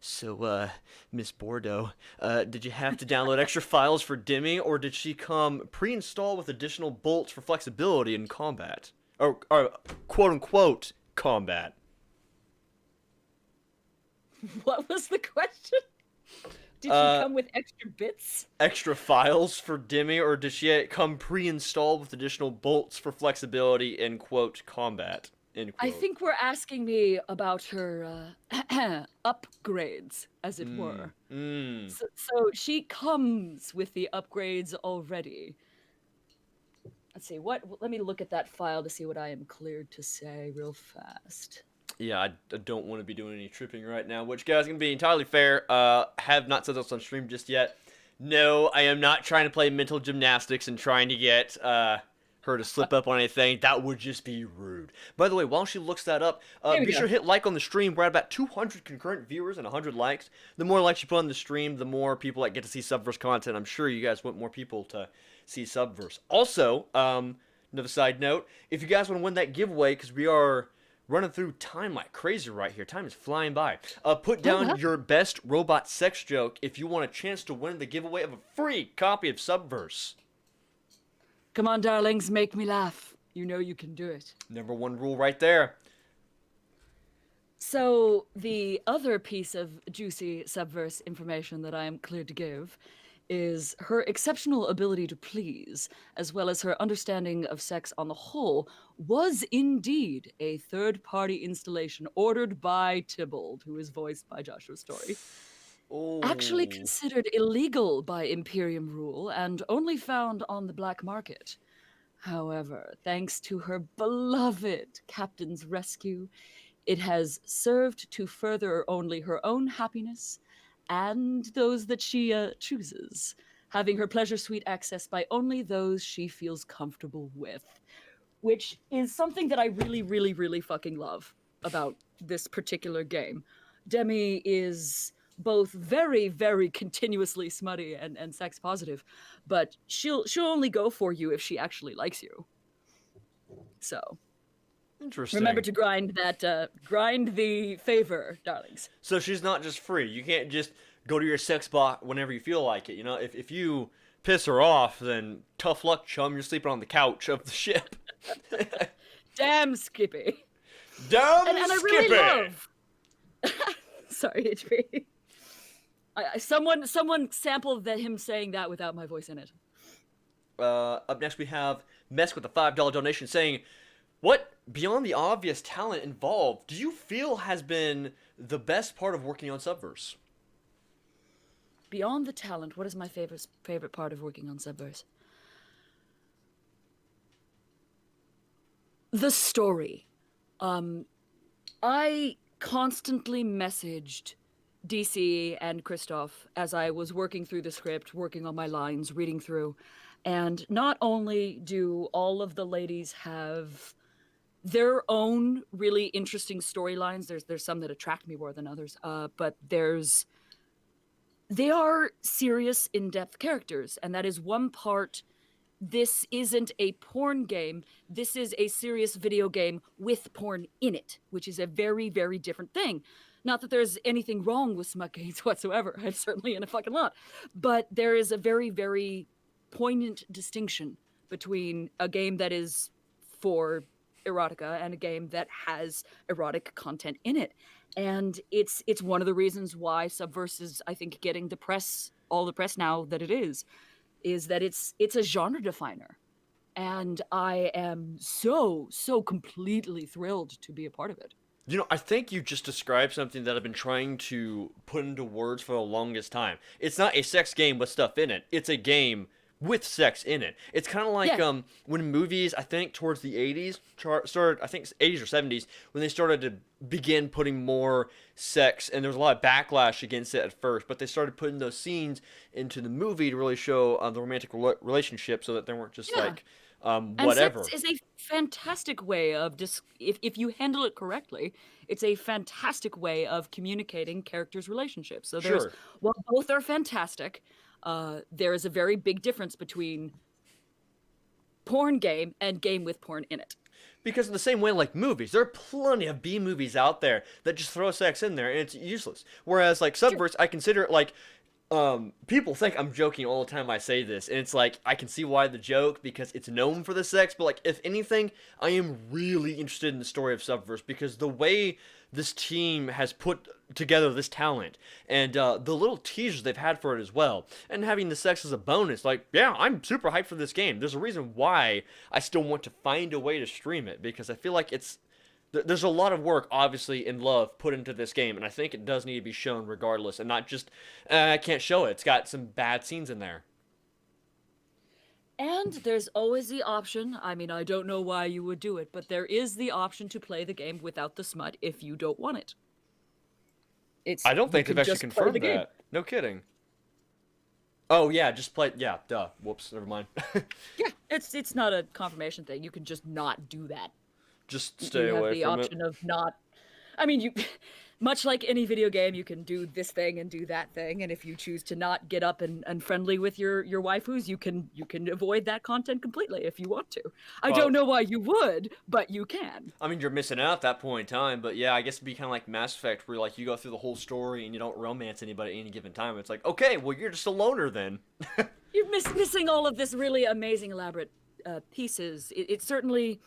so, Miss Bordeaux, did you have to download extra files for Demi, or did she come pre-installed with additional bolts for flexibility in combat? Or quote-unquote, combat. What was the question? Did she come with extra bits? Extra files for Demi, or did she come pre-installed with additional bolts for flexibility in, quote, combat? I think we're asking me about her upgrades, as it were. So she comes with the upgrades already. Let's see, let me look at that file to see what I am cleared to say real fast. Yeah, I don't want to be doing any tripping right now, which, guys, can be entirely fair. Have not said this on stream just yet. No, I am not trying to play mental gymnastics and trying to get her to slip up on anything. That would just be rude. By the way, while she looks that up, be sure to hit like on the stream. We're at about 200 concurrent viewers and 100 likes. The more likes you put on the stream, the more people that get to see Subverse content. I'm sure you guys want more people to see Subverse. Also, another side note, if you guys want to win that giveaway, because we are running through time like crazy right here. Time is flying by. Put down your best robot sex joke if you want a chance to win the giveaway of a free copy of Subverse. Come on, darlings, make me laugh. You know you can do it. Number one rule right there. So the other piece of juicy Subverse information that I am cleared to give is her exceptional ability to please, as well as her understanding of sex on the whole, was indeed a third-party installation ordered by Tybalt, who is voiced by Joshua Story. Actually considered illegal by Imperium rule and only found on the black market. However, thanks to her beloved Captain's rescue, it has served to further only her own happiness and those that she chooses, having her pleasure suite accessed by only those she feels comfortable with, which is something that I really, really, really fucking love about this particular game. Demi is both very, very continuously smutty and sex positive, but she'll only go for you if she actually likes you. So, interesting. Remember to grind the favor, darlings. So she's not just free. You can't just go to your sex bot whenever you feel like it. You know, if you piss her off, then tough luck, chum. You're sleeping on the couch of the ship. Damn Skippy. Damn and Skippy. I really love. Sorry, HP. Someone sampled him saying that without my voice in it. Up next we have Mess with a $5 donation saying, what, beyond the obvious talent involved, do you feel has been the best part of working on Subverse? Beyond the talent, what is my favorite part of working on Subverse? The story. I constantly messaged DC and Christoph as I was working through the script, working on my lines, reading through. And not only do all of the ladies have their own really interesting storylines, there's some that attract me more than others, but they are serious, in-depth characters, and that is one part. This isn't a porn game. This is a serious video game with porn in it, which is a very, very different thing. Not that there's anything wrong with smut games whatsoever. I'm certainly in a fucking lot. But there is a very, very poignant distinction between a game that is for erotica and a game that has erotic content in it. And it's one of the reasons why Subverse is, I think, getting the press, all the press now that it is that it's a genre definer. And I am so completely thrilled to be a part of it. You know, I think you just described something that I've been trying to put into words for the longest time. It's not a sex game with stuff in it. It's a game with sex in it. It's kind of like when movies, I think towards the 80s started, I think 80s or 70s, when they started to begin putting more sex, and there was a lot of backlash against it at first, but they started putting those scenes into the movie to really show the romantic relationship, so that they weren't just like whatever. And sex is a fantastic way of if you handle it correctly, it's a fantastic way of communicating characters' relationships. So there's while both are fantastic, there is a very big difference between porn game and game with porn in it. Because in the same way, like movies, there are plenty of B movies out there that just throw sex in there and it's useless. Whereas like Subverse, I consider it like, people think I'm joking all the time I say this, and it's like, I can see why the joke, because it's known for the sex, but like, if anything, I am really interested in the story of Subverse, because the way this team has put together this talent, and the little teasers they've had for it as well, and having the sex as a bonus, like, yeah, I'm super hyped for this game. There's a reason why I still want to find a way to stream it, because I feel like there's a lot of work, obviously, and love put into this game, and I think it does need to be shown regardless, and not just, I can't show it. It's got some bad scenes in there. And there's always the option, I mean, I don't know why you would do it, but there is the option to play the game without the smut if you don't want it. I don't think they've actually confirmed that. No kidding. Oh, yeah, just play, yeah, duh. Whoops, never mind. Yeah, it's not a confirmation thing. You can just not do that. Just stay away from it. You have the option of not. I mean, much like any video game, you can do this thing and do that thing, and if you choose to not get up and friendly with your waifus, you can avoid that content completely if you want to. I don't know why you would, but you can. I mean, you're missing out at that point in time, but yeah, I guess it'd be kind of like Mass Effect, where like you go through the whole story and you don't romance anybody at any given time. It's like, okay, well, you're just a loner then. You're missing all of this really amazing, elaborate pieces. It certainly.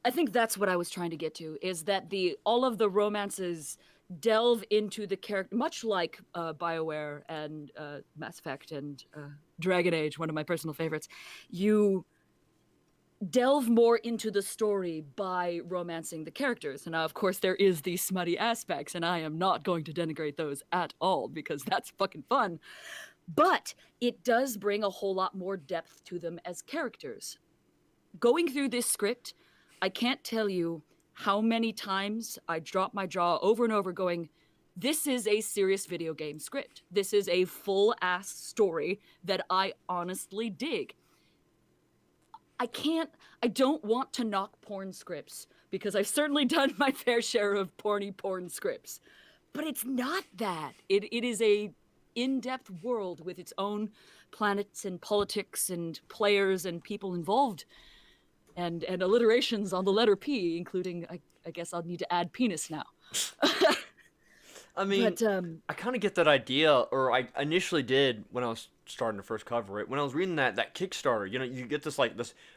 I think that's what I was trying to get to, is that all of the romances delve into the character, much like BioWare and Mass Effect and Dragon Age, one of my personal favorites. You delve more into the story by romancing the characters. And now, of course, there is the smutty aspects, and I am not going to denigrate those at all, because that's fucking fun. But it does bring a whole lot more depth to them as characters. Going through this script, I can't tell you how many times I dropped my jaw over and over going, this is a serious video game script. This is a full-ass story that I honestly dig. I don't want to knock porn scripts, because I've certainly done my fair share of porn scripts. But it's not that. It is a in-depth world with its own planets and politics and players and people involved. And alliterations on the letter P, including, I guess I'll need to add penis now. I mean, but, I kind of get that idea, or I initially did when I was starting to first cover it. When I was reading that Kickstarter, you know, you get this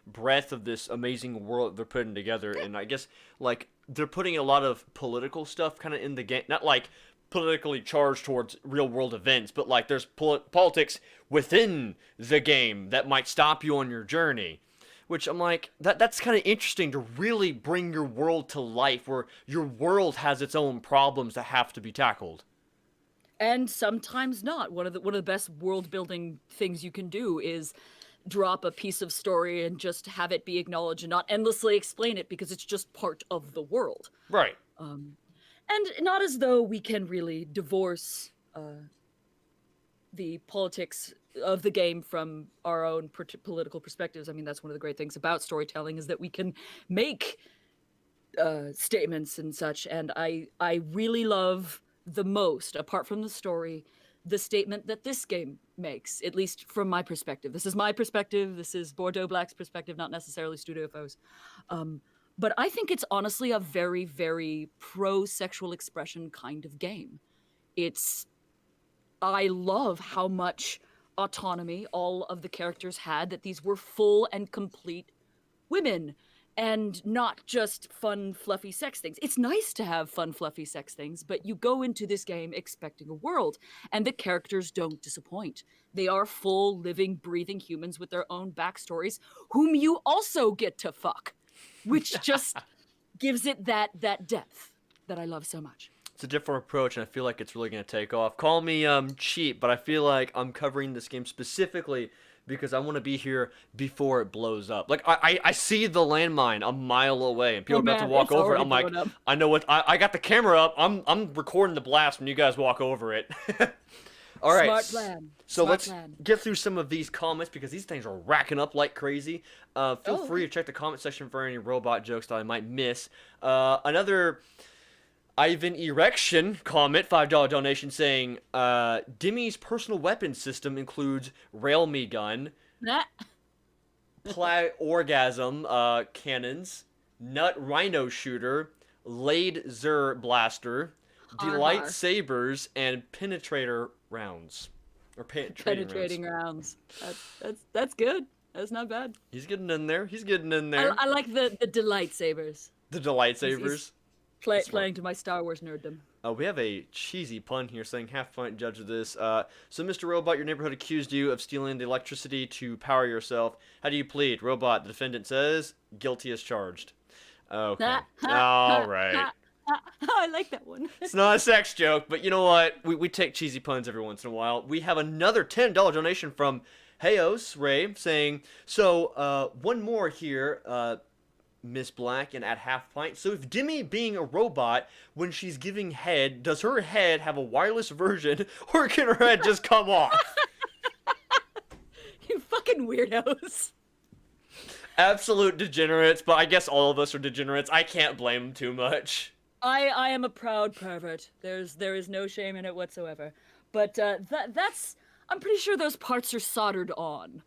breadth of this amazing world they're putting together, and I guess like they're putting a lot of political stuff kind of in the game, not like politically charged towards real world events, but like there's politics within the game that might stop you on your journey. Which I'm like, that's kind of interesting to really bring your world to life, where your world has its own problems that have to be tackled. And sometimes not. One of the best world building things you can do is drop a piece of story and just have it be acknowledged and not endlessly explain it, because it's just part of the world. Right. And not as though we can really divorce the politics of the game from our own political perspectives. I mean, that's one of the great things about storytelling, is that we can make statements and such. And I really love the most, apart from the story, the statement that this game makes, at least from my perspective. This is my perspective. This is Bordeaux Black's perspective, not necessarily Studio Fo's. But I think it's honestly a very, very pro-sexual expression kind of game. I love how much autonomy all of the characters had, that these were full and complete women and not just fun, fluffy sex things. It's nice to have fun, fluffy sex things, but you go into this game expecting a world, and the characters don't disappoint. They are full, living, breathing humans with their own backstories, whom you also get to fuck, which just gives it that depth that I love so much. It's a different approach, and I feel like it's really going to take off. Call me cheap, but I feel like I'm covering this game specifically because I want to be here before it blows up. Like, I see the landmine a mile away, and people are about to walk over it. I'm like, I know what, I got the camera up. I'm recording the blast when you guys walk over it. All right. Smart plan. So Smart let's plan. get through some of these comments, because these things are racking up like crazy. Feel free to check the comment section for any robot jokes that I might miss. Another Ivan Erection comment, $5 donation, saying, Demi's personal weapon system includes rail-me gun, orgasm cannons, nut rhino shooter, laser blaster, delight sabers, and penetrator rounds. Or penetrating rounds. That's good. That's not bad. He's getting in there. He's getting in there. I like the delight sabers. The delight sabers. Playing to my Star Wars nerddom. We have a cheesy pun here saying Halfpint judge of this. So, Mr. Robot, your neighborhood accused you of stealing the electricity to power yourself. How do you plead? Robot, the defendant says, guilty as charged. Okay. All right. I like that one. It's not a sex joke, but you know what? We take cheesy puns every once in a while. We have another $10 donation from Heos Ray saying, so, one more here, Miss Black and at Halfpint. So if Demi being a robot, when she's giving head, does her head have a wireless version, or can her head just come off? You fucking weirdos. Absolute degenerates, but I guess all of us are degenerates. I can't blame them too much. I am a proud pervert. There is no shame in it whatsoever. But that's I'm pretty sure those parts are soldered on.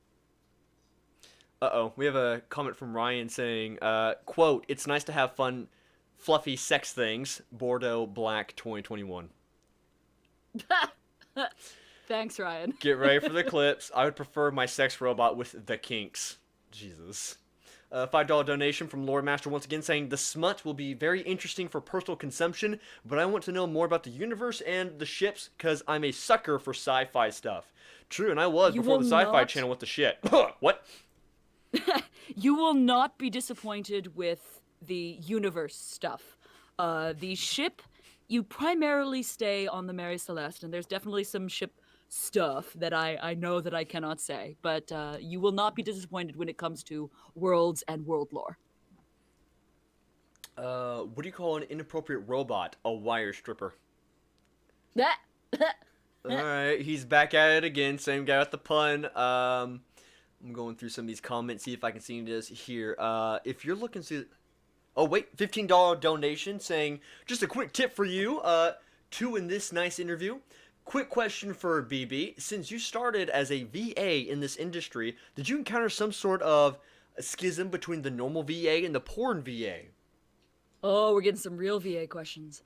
Uh-oh, we have a comment from Ryan saying, quote, it's nice to have fun, fluffy sex things, Bordeaux Black 2021. Thanks, Ryan. Get ready for the clips. I would prefer my sex robot with the kinks. Jesus. $5 donation from Lord Master once again saying, the smut will be very interesting for personal consumption, but I want to know more about the universe and the ships, because I'm a sucker for sci-fi stuff. True, and I was before the Sci-Fi Channel with the shit. What? You will not be disappointed with the universe stuff. The ship, you primarily stay on the Mary Celeste, and there's definitely some ship stuff that I know that I cannot say, but you will not be disappointed when it comes to worlds and world lore. What do you call an inappropriate robot? A wire stripper. Alright, he's back at it again, same guy with the pun. I'm going through some of these comments, see if I can see this here. If you're looking to... Oh, wait, $15 donation saying, just a quick tip for you, to in this nice interview. Quick question for BB. Since you started as a VA in this industry, did you encounter some sort of schism between the normal VA and the porn VA? Oh, we're getting some real VA questions.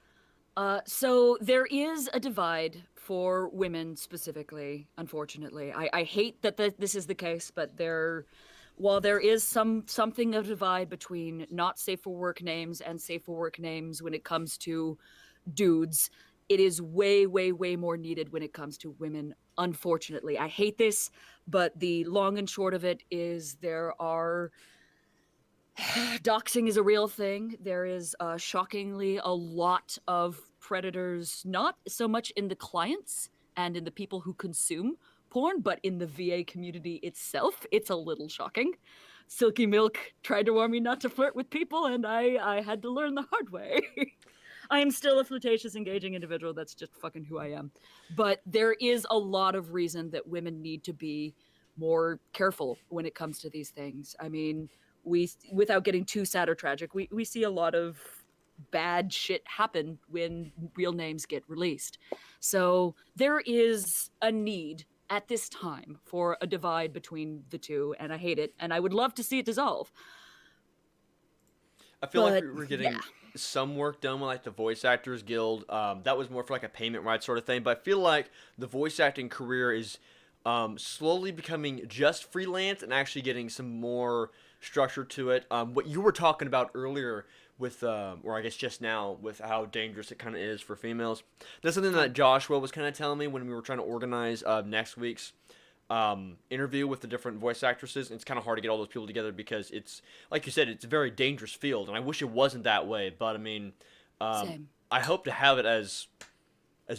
So there is a divide for women specifically, unfortunately. I hate that this is the case, but while there is something of a divide between not safe for work names and safe for work names when it comes to dudes, it is way, way, way more needed when it comes to women. Unfortunately, I hate this, but the long and short of it is there are doxing is a real thing. There is shockingly a lot of predators, not so much in the clients and in the people who consume porn, but in the VA community itself. It's a little shocking. Silky Milk tried to warn me not to flirt with people, and I had to learn the hard way. I am still a flirtatious, engaging individual. That's just fucking who I am. But there is a lot of reason that women need to be more careful when it comes to these things. I mean, without getting too sad or tragic, we see a lot of bad shit happen when real names get released. So there is a need at this time for a divide between the two, and I hate it, and I would love to see it dissolve. I feel like we're getting some work done with like the Voice Actors Guild. That was more for like a payment rights sort of thing, but I feel like the voice acting career is slowly becoming just freelance and actually getting some more structure to it. What you were talking about earlier with, or I guess just now, with how dangerous it kind of is for females. That's something that Joshua was kind of telling me when we were trying to organize next week's interview with the different voice actresses. It's kind of hard to get all those people together because it's, like you said, it's a very dangerous field, and I wish it wasn't that way. But I mean, I hope to have it as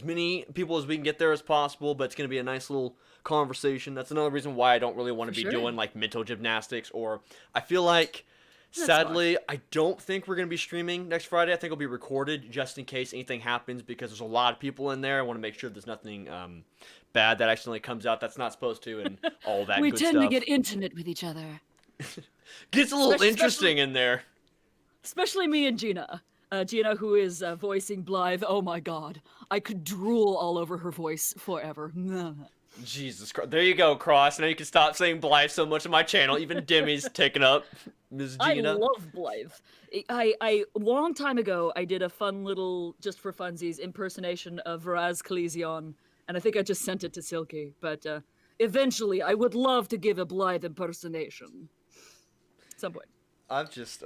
many people as we can get there as possible. But it's going to be a nice little conversation. That's another reason why I don't really want to be doing like mental gymnastics, or I feel like. Sadly, I don't think we're going to be streaming next Friday. I think it'll be recorded just in case anything happens because there's a lot of people in there. I want to make sure there's nothing bad that accidentally comes out that's not supposed to and all that We good tend stuff. to get intimate with each other. Gets a little interesting in there. Especially me and Gina. Gina, who is voicing Blythe. Oh my god. I could drool all over her voice forever. Jesus Christ. There you go, Cross. Now you can stop saying Blythe so much on my channel. Even Demi's taken up. Ms. Gina. I love Blythe. I long time ago, I did a fun little, just for funsies, impersonation of Raz Khaleesian, and I think I just sent it to Silky. But eventually, I would love to give a Blythe impersonation. At some point. I've just,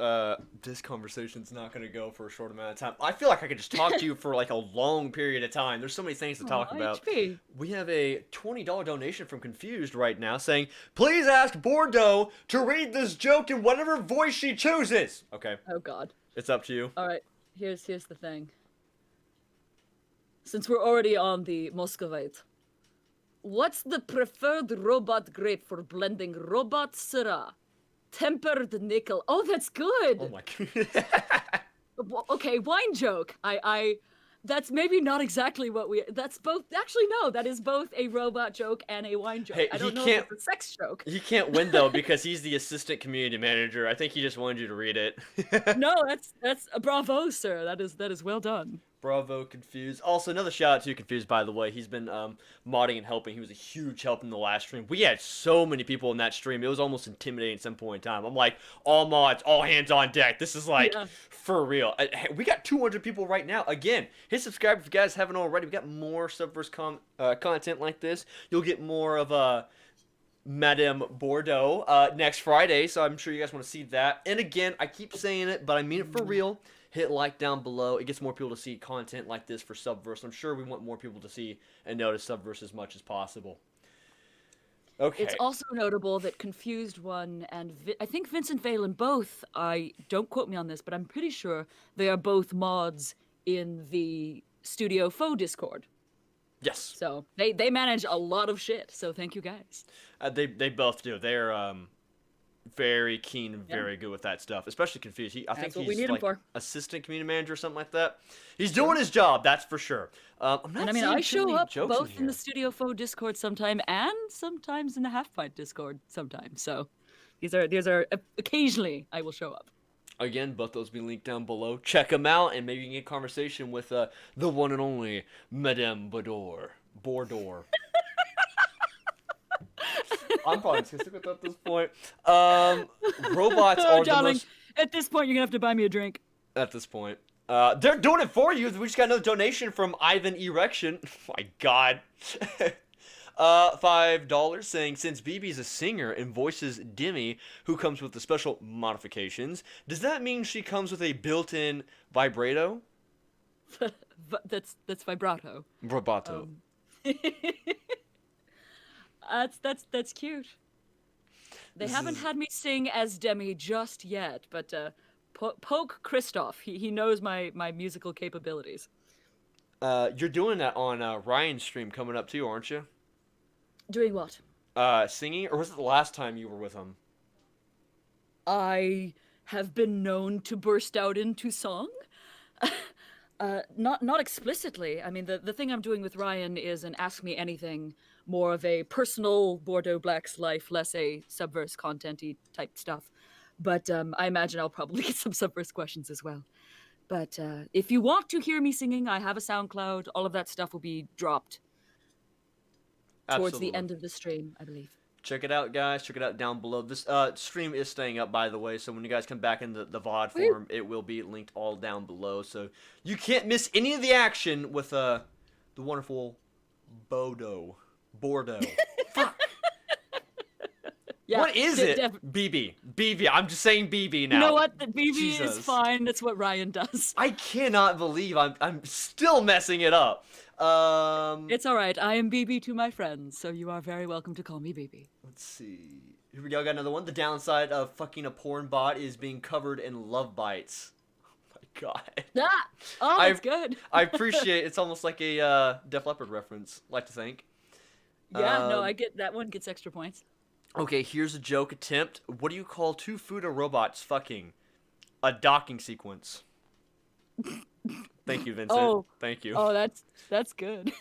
this conversation's not going to go for a short amount of time. I feel like I could just talk to you for like a long period of time. There's so many things to talk about. HP. We have a $20 donation from Confused right now saying, please ask Bordeaux to read this joke in whatever voice she chooses. Okay. Oh god. It's up to you. All right. Here's the thing. Since we're already on the Muscovite, what's the preferred robot grape for blending robot Syrah? Tempered nickel. Oh, that's good. Oh my god. Okay, wine joke. That's maybe not exactly what that's both. Actually, no, that is both a robot joke and a wine joke. Hey, I don't know if it's a sex joke. He can't win though because he's the assistant community manager. I think he just wanted you to read it. No, that's a bravo, sir. That is well done. Bravo, Confused. Also, another shout out to Confused, by the way. He's been modding and helping. He was a huge help in the last stream. We had so many people in that stream. It was almost intimidating at some point in time. I'm like, all mods, all hands on deck. This is like, for real. We got 200 people right now. Again, hit subscribe if you guys haven't already. We got more Subverse content like this. You'll get more of Madame Bordeaux next Friday, so I'm sure you guys want to see that. And again, I keep saying it, but I mean it for real. Hit like down below. It gets more people to see content like this for Subverse. I'm sure we want more people to see and notice Subverse as much as possible. Okay. It's also notable that Confused One and I think Vincent Valen both, don't quote me on this, but I'm pretty sure they are both mods in the Studio Faux Discord. Yes. So they manage a lot of shit, so thank you guys. They both do. They're very keen and very good with that stuff, especially Confused. I think he's like assistant community manager or something like that. He's doing his job, that's for sure. I show up both in the Studio Faux Discord sometime and sometimes in the Halfpint Discord sometimes. So these are occasionally I will show up. Again, both those will be linked down below. Check them out, and maybe you can get a conversation with the one and only Madame Bordeaux. I'm probably just gonna stick with that at this point. Robots are the most... At this point, you're gonna have to buy me a drink. At this point. They're doing it for you. We just got another donation from Ivan Erection. Oh my god. $5 saying, since BB's a singer and voices Demi, who comes with the special modifications, does that mean she comes with a built-in vibrato? that's vibrato. Roboto. That's cute. They haven't had me sing as Demi just yet, but poke Christoph. He knows my musical capabilities. You're doing that on Ryan's stream coming up too, aren't you? Doing what? Singing, or was it the last time you were with him? I have been known to burst out into song. Not explicitly. I mean, the thing I'm doing with Ryan is an Ask Me Anything, more of a personal Bordeaux Black's life, less a Subverse content-y type stuff. But I imagine I'll probably get some Subverse questions as well. But if you want to hear me singing, I have a SoundCloud. All of that stuff will be dropped towards the end of the stream, I believe. Check it out, guys. Check it out down below. This stream is staying up, by the way, so when you guys come back in the VOD form, it will be linked all down below, so you can't miss any of the action with the wonderful Bordeaux. Fuck. Yeah, what is it? BB. I'm just saying BB now. You know what? The BB Jesus. is fine. That's what Ryan does. I cannot believe I'm still messing it up. It's all right. I am BB to my friends, so you are very welcome to call me BB. Let's see. Here we go. Got another one. The downside of fucking a porn bot is being covered in love bites. Oh my god. Ah! Oh, that's good. I appreciate. It's almost like a Def Leppard reference. Like to think. Yeah. No, I get that one. Gets extra points. Okay. Here's a joke attempt. What do you call two Fuda robots fucking? A docking sequence. Thank you, Vincent. Oh, thank you. Oh, that's good.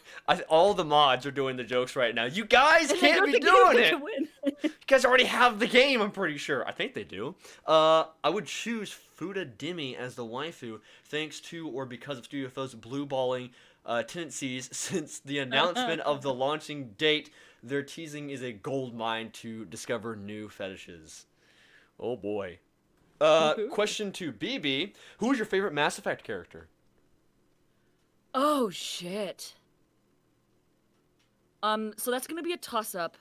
All the mods are doing the jokes right now. You guys can't be doing it. You guys already have the game, I'm pretty sure. I think they do. I would choose Fuda Demi as the waifu, thanks to or because of Studio Fo's blue-balling tendencies. Since the announcement of the launching date, their teasing is a gold mine to discover new fetishes. Oh boy. Question to BB. Who is your favorite Mass Effect character? Oh, shit. So that's gonna be a toss-up.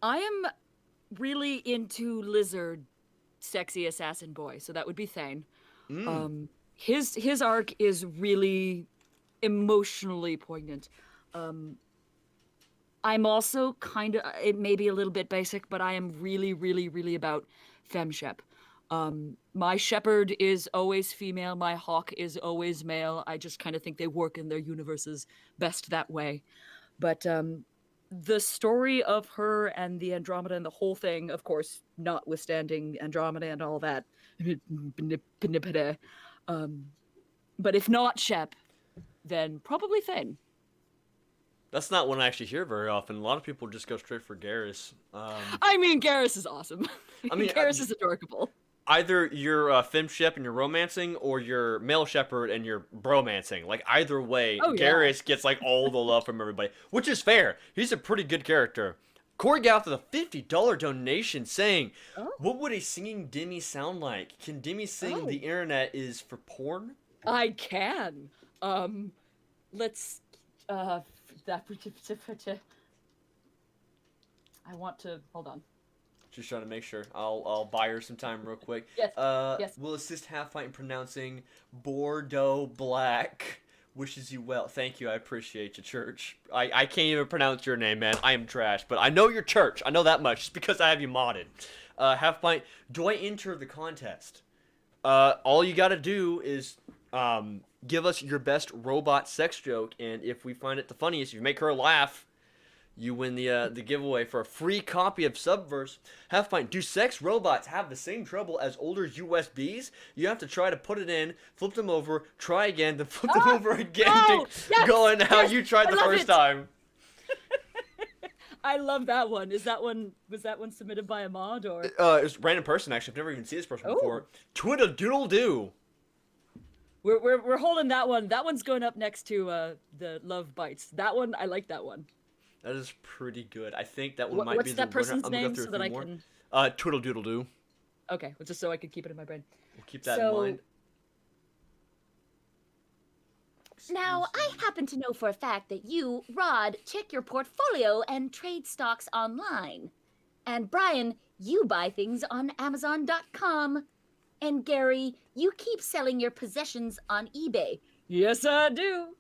I am really into Lizard, sexy assassin boy, so that would be Thane. His arc is really emotionally poignant. I'm also kind of, it may be a little bit basic, but I am really, really, really about femshep. My shepherd is always female, my hawk is always male. I just kind of think they work in their universes best that way. But the story of her and the Andromeda and the whole thing, of course, notwithstanding Andromeda and all that, but if not Shep, then probably Thane. That's not one I actually hear very often. A lot of people just go straight for Garrus. I mean, Garrus is awesome. I mean, Garrus is adorable. Either you're femshep and you're romancing, or you're male shepherd and you're bromancing. Like, either way, Garrus gets, like, all the love from everybody. Which is fair. He's a pretty good character. Corey got with a $50 donation saying, what would a singing Demi sound like? Can Demi sing The Internet is for Porn? I can. Let's... I want to... Hold on. Just trying to make sure. I'll buy her some time real quick. Yes. Yes. Will assist Halfpint in pronouncing Bordeaux Black. Wishes you well. Thank you. I appreciate you, Church. I can't even pronounce your name, man. I am trash. But I know you're Church. I know that much just because I have you modded. Halfpint, do I enter the contest? All you gotta do is give us your best robot sex joke, and if we find it the funniest, if you make her laugh, you win the giveaway for a free copy of Subverse. Halfpint, do sex robots have the same trouble as older USBs? You have to try to put it in, flip them over, try again, then flip them over again, going how you tried the first time. I love that one. Was that one submitted by a mod or? It was a random person actually. I've never even seen this person before. Twiddle doodle doo. We're holding that one. That one's going up next to the Love Bites. That one, I like that one. That is pretty good. I think that one might be What's that person's name so that I can... Twiddle doodle doo. Okay, just so I could keep it in my brain. We'll keep that in mind. Now, I happen to know for a fact that you, Rod, check your portfolio and trade stocks online. And Brian, you buy things on Amazon.com. And Gary, you keep selling your possessions on eBay. Yes, I do.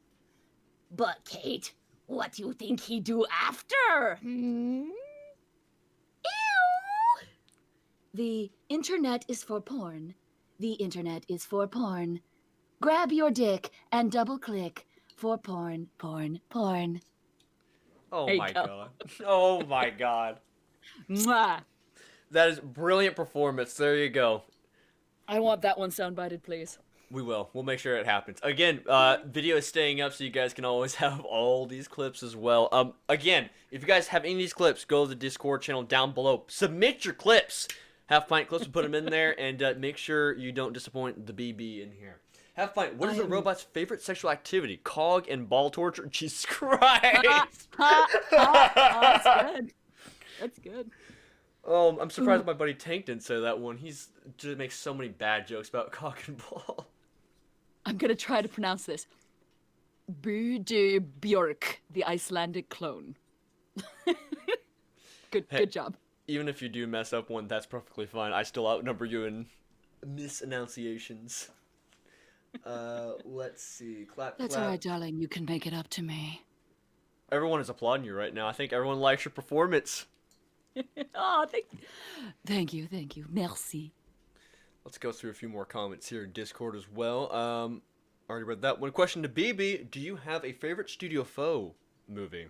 But Kate, what do you think he'd do after? Ew! The internet is for porn. The internet is for porn. Grab your dick and double click for porn, porn, porn. Oh There you my go. god. Oh my god. Mwah. That is brilliant performance. There you go. I want that one soundbited, please. We will. We'll make sure it happens. Again, video is staying up, so you guys can always have all these clips as well. Again, if you guys have any of these clips, go to the Discord channel down below. Submit your clips. Halfpint clips, we'll put them in there, and make sure you don't disappoint the BB in here. Halfpint, what is a robot's favorite sexual activity? Cog and ball torture? Jesus Christ! That's good. That's good. I'm surprised my buddy Tank didn't say that one. He's just makes so many bad jokes about cock and ball. I'm gonna try to pronounce this. Björk, the Icelandic clone. Good job. Even if you do mess up one, that's perfectly fine. I still outnumber you in misenunciations. Let's see. Clap, That's clap. all right, darling. You can make it up to me. Everyone is applauding you right now. I think everyone likes your performance. Oh, Thank you. Merci. Let's go through a few more comments here in Discord as well. Already read that one. Question to BB: do you have a favorite Studio Foe movie?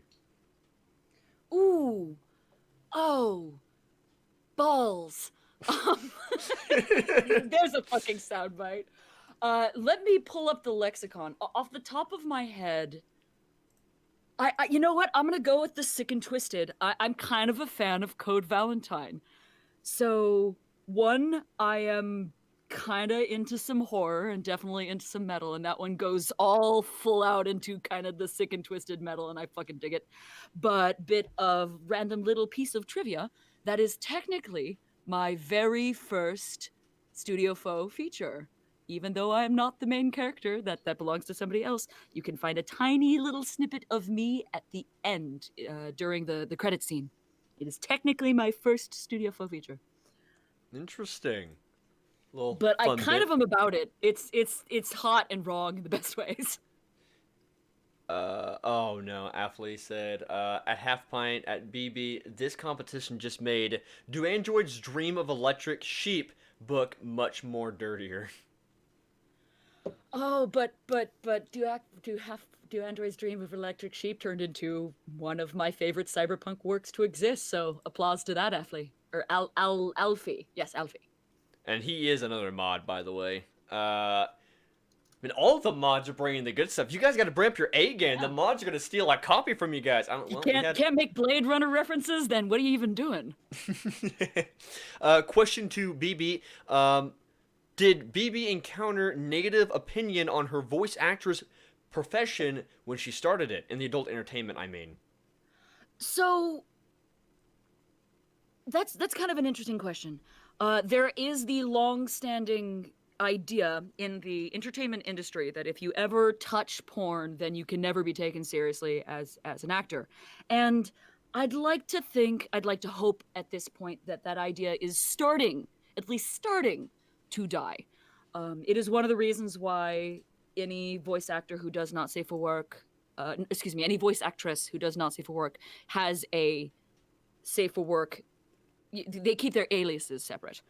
Ooh. Oh. Balls. There's a fucking soundbite. Let me pull up the lexicon. Off the top of my head, I you know what? I'm gonna go with the Sick and Twisted. I'm kind of a fan of Code Valentine. So, one, I am kind of into some horror and definitely into some metal, and that one goes all full out into kind of the Sick and Twisted metal, and I fucking dig it. But bit of random little piece of trivia, that is technically my very first Studio Foe feature. Even though I am not the main character, that belongs to somebody else, you can find a tiny little snippet of me at the end during the credit scene. It is technically my first Studio Foe feature. Interesting. Little But I fun kind bit. of am about it. It's hot and wrong in the best ways. Oh no, Affley said, at Halfpint, at BB, this competition just made Do Androids Dream of Electric Sheep book much more dirtier. Oh, but do Android's Dream of Electric Sheep turned into one of my favorite cyberpunk works to exist? So applause to that, Affley. Or Alfie. Yes, Alfie. And he is another mod, by the way. I mean, all of the mods are bringing the good stuff. You guys got to bring up your A game. Yeah. The mods are going to steal a copy from you guys. You can't make Blade Runner references? Then what are you even doing? Question to BB. Did BB encounter negative opinion on her voice actress profession when she started it? In the adult entertainment, I mean. So that's kind of an interesting question. There is the long-standing idea in the entertainment industry that if you ever touch porn, then you can never be taken seriously as an actor. And I'd like to hope at this point that idea is at least starting to die. It is one of the reasons why any voice actor who does not say for work, any voice actress who does not say for work has a say for work. They keep their aliases separate.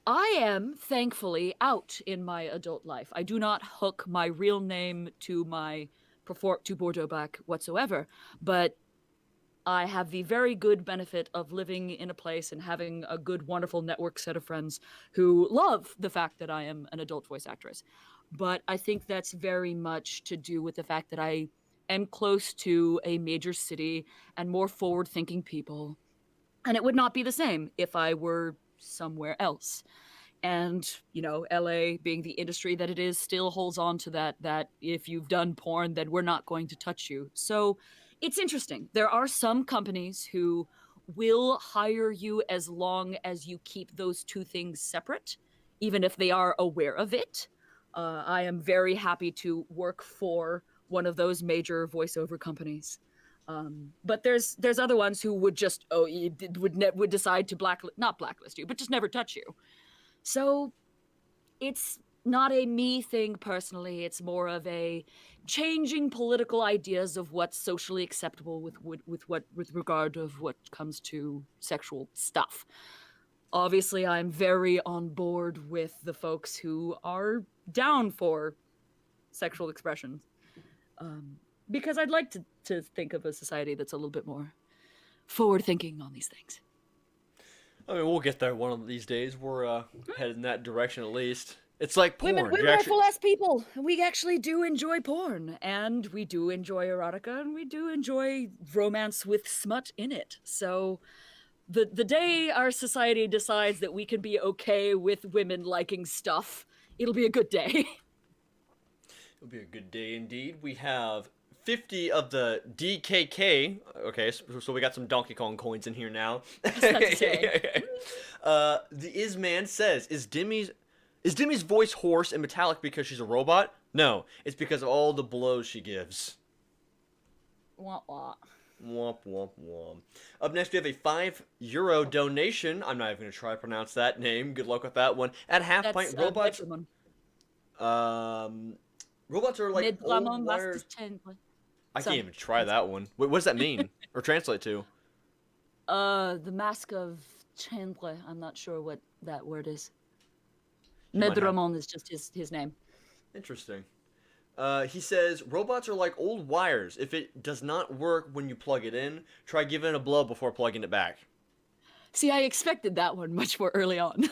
I am thankfully out in my adult life. I do not hook my real name to Bordeaux Black whatsoever, but I have the very good benefit of living in a place and having a good, wonderful network set of friends who love the fact that I am an adult voice actress. But I think that's very much to do with the fact that I am close to a major city and more forward-thinking people. And it would not be the same if I were somewhere else. And, LA being the industry that it is still holds on to that if you've done porn, then we're not going to touch you. So it's interesting. There are some companies who will hire you as long as you keep those two things separate, even if they are aware of it. I am very happy to work for one of those major voiceover companies. But there's other ones who would just would decide to not blacklist you, but just never touch you. So it's not a me thing personally. It's more of a changing political ideas of what's socially acceptable with regard of what comes to sexual stuff. Obviously, I'm very on board with the folks who are down for sexual expressions, because I'd like to think of a society that's a little bit more forward thinking on these things. I mean, we'll get there one of these days. We're headed in that direction at least. It's like porn. Women You are actually, for less people. We actually do enjoy porn, and we do enjoy erotica, and we do enjoy romance with smut in it. So, the day our society decides that we can be okay with women liking stuff, it'll be a good day. it'll be a good day indeed. We have 50 of the DKK. Okay, so we got some Donkey Kong coins in here now. That's to say. The Isman says, is Demi's voice hoarse and metallic because she's a robot? No, it's because of all the blows she gives. Wah wah. Womp womp womp. Up next, we have a €5 donation. I'm not even gonna try to pronounce that name. Good luck with that one. At Halfpint, robots. Robots are like old wires. I can't even try that one. Wait, what does that mean or translate to? The Mask of Chandler. I'm not sure what that word is. might have- Medramon is just his name. Interesting. He says, robots are like old wires. If it does not work when you plug it in, try giving it a blow before plugging it back. See, I expected that one much more early on.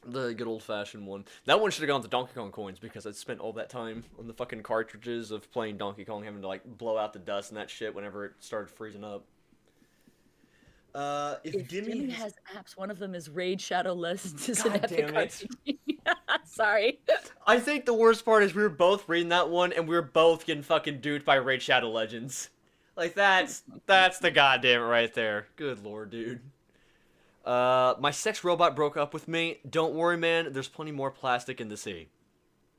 The good old-fashioned one. That one should have gone to Donkey Kong coins because I spent all that time on the fucking cartridges of playing Donkey Kong, having to, like, blow out the dust and that shit whenever it started freezing up. If Demi has apps, one of them is Raid Shadow Legends. Is God an epic damn it. RPG. Sorry. I think the worst part is we were both reading that one and we were both getting fucking duped by Raid Shadow Legends. Like, that's the goddamn it right there. Good lord, dude. My sex robot broke up with me. Don't worry, man. There's plenty more plastic in the sea.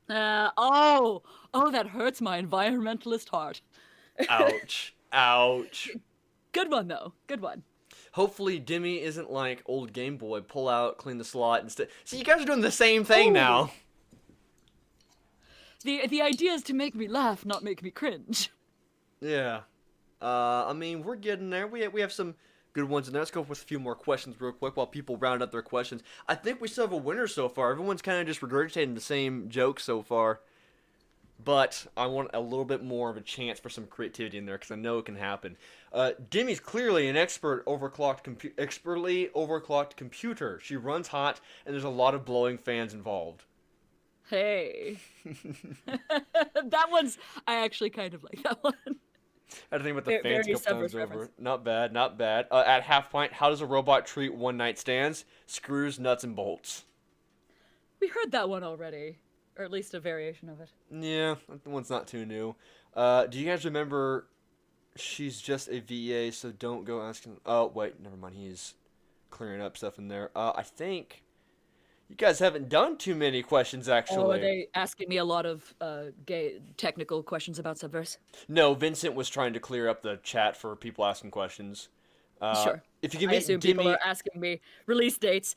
Oh, that hurts my environmentalist heart. Ouch. Ouch. Good one, though. Good one. Hopefully, Demi isn't like old Game Boy. Pull out, clean the slot, instead. See, you guys are doing the same thing now. The idea is to make me laugh, not make me cringe. Yeah. I mean, we're getting there. We have some good ones in there. Let's go with a few more questions real quick while people round up their questions. I think we still have a winner so far. Everyone's kind of just regurgitating the same jokes so far. But I want a little bit more of a chance for some creativity in there because I know it can happen. Demi's clearly an expertly overclocked computer. She runs hot, and there's a lot of blowing fans involved. Hey. That one's... I actually kind of like that one. I don't think about the fans Very couple times Subverse over. reference. Not bad, not bad. At Halfpint, how does a robot treat one-night stands? Screws, nuts, and bolts. We heard that one already. Or at least a variation of it. Yeah, that one's not too new. Do you guys remember she's just a VA, so don't go asking... Oh, wait, never mind. He's clearing up stuff in there. I think you guys haven't done too many questions, actually. Oh, are they asking me a lot of gay technical questions about Subverse? No, Vincent was trying to clear up the chat for people asking questions. Sure. If you give I me assume people are asking me release dates.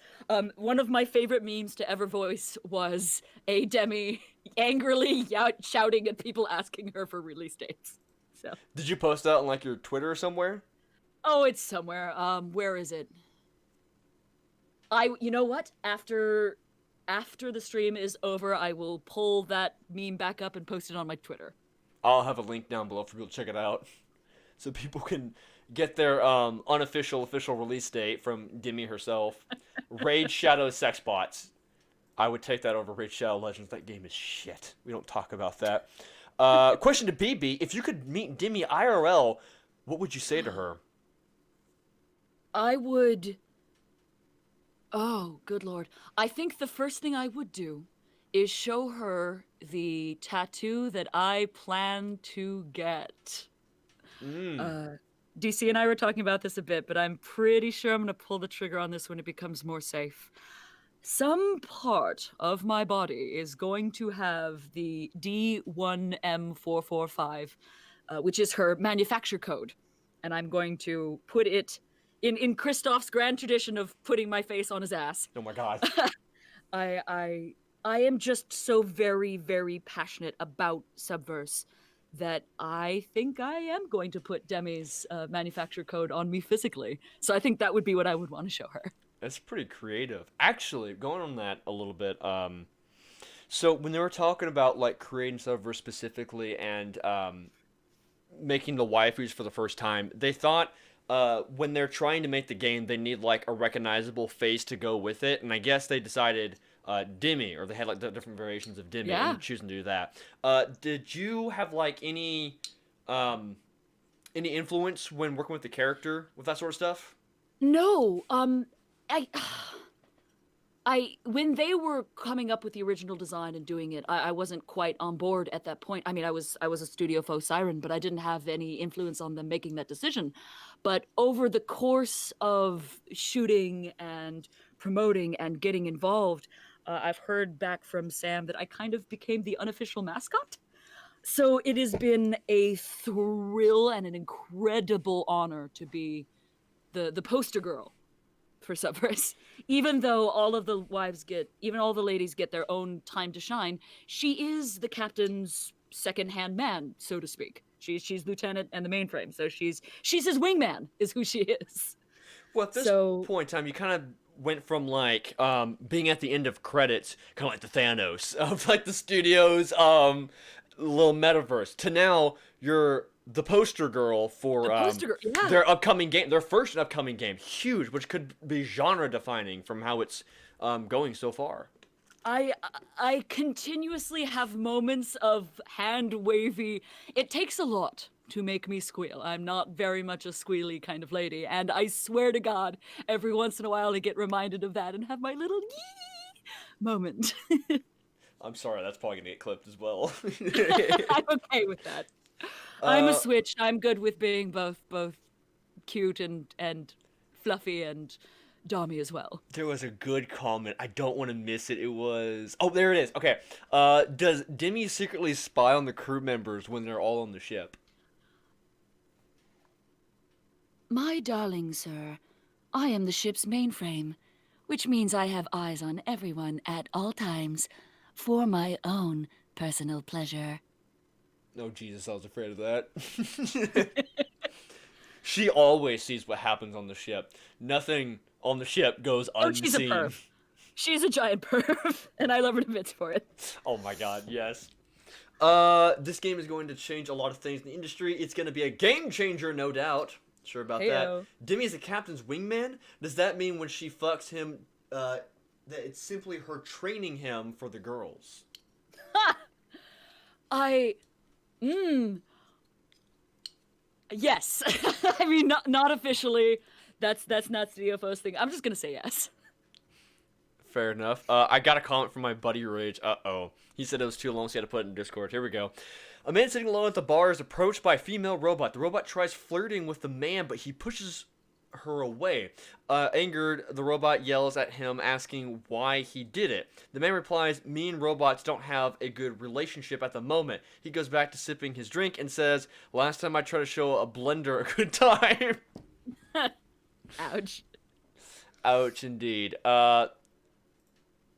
One of my favorite memes to ever voice was a Demi angrily shouting at people asking her for release dates. So. Did you post that on like your Twitter or somewhere? Oh, it's somewhere. Where is it? You know what? After the stream is over, I will pull that meme back up and post it on my Twitter. I'll have a link down below for people to check it out, so people can get their official release date from Demi herself. Raid Shadow Sex Bots. I would take that over Raid Shadow Legends. That game is shit. We don't talk about that. Question to BB: if you could meet Demi IRL, what would you say to her? I would... Oh, good lord. I think the first thing I would do is show her the tattoo that I plan to get. DC and I were talking about this a bit, but I'm pretty sure I'm going to pull the trigger on this when it becomes more safe. Some part of my body is going to have the D1M445, which is her manufacture code. And I'm going to put it in Kristoff's grand tradition of putting my face on his ass. Oh my god. I I am just so very, very passionate about Subverse that I think I am going to put Demi's manufacturer code on me physically. So I think that would be what I would want to show her. That's pretty creative. Actually, going on that a little bit, so when they were talking about like creating Subverse specifically and making the waifus for the first time, they thought when they're trying to make the game, they need like a recognizable face to go with it, and I guess they decided Demi, or they had like the different variations of Demi, Yeah. and choosing to do that. Did you have like any influence when working with the character with that sort of stuff? No, I, when they were coming up with the original design and doing it, I wasn't quite on board at that point. I mean, I was a studio faux siren, but I didn't have any influence on them making that decision. But over the course of shooting and promoting and getting involved, I've heard back from Sam that I kind of became the unofficial mascot. So it has been a thrill and an incredible honor to be the poster girl for Subverse. Even though all of the all the ladies get their own time to shine, she is the captain's second-hand man, so to speak. She's lieutenant and the mainframe, so she's his wingman, is who she is. Well, at this point in time, you kind of went from like being at the end of credits, kind of like the Thanos of like the studio's little metaverse, to now you're the poster girl for their upcoming game, their first upcoming game, huge, which could be genre defining from how it's going so far. I continuously have moments of hand wavy. It takes a lot to make me squeal. I'm not very much a squealy kind of lady, and I swear to God, every once in a while I get reminded of that and have my little yee moment. I'm sorry, that's probably gonna get clipped as well. I'm okay with that. I'm a switch. I'm good with being both cute and fluffy and dommy as well. There was a good comment. I don't want to miss it. It was... Oh, there it is. Okay. Does Demi secretly spy on the crew members when they're all on the ship? My darling sir, I am the ship's mainframe, which means I have eyes on everyone at all times for my own personal pleasure. Oh, Jesus, I was afraid of that. She always sees what happens on the ship. Nothing on the ship goes unseen. She's a perv. She's a giant perv, and I love her to bits for it. Oh my God, yes. This game is going to change a lot of things in the industry. It's going to be a game changer, no doubt. Sure about that. Demi is the captain's wingman. Does that mean when she fucks him, that it's simply her training him for the girls? Yes. I mean, not officially. That's not Studio Fo's thing. I'm just gonna say yes. Fair enough. I got a comment from my buddy Rage. Uh-oh. He said it was too long, so he had to put it in Discord. Here we go. A man sitting alone at the bar is approached by a female robot. The robot tries flirting with the man, but he pushes her away. Angered, the robot yells at him, asking why he did it. The man replies, "Me and robots don't have a good relationship at the moment." He goes back to sipping his drink and says, "Last time I tried to show a blender a good time." Ouch. Ouch, indeed.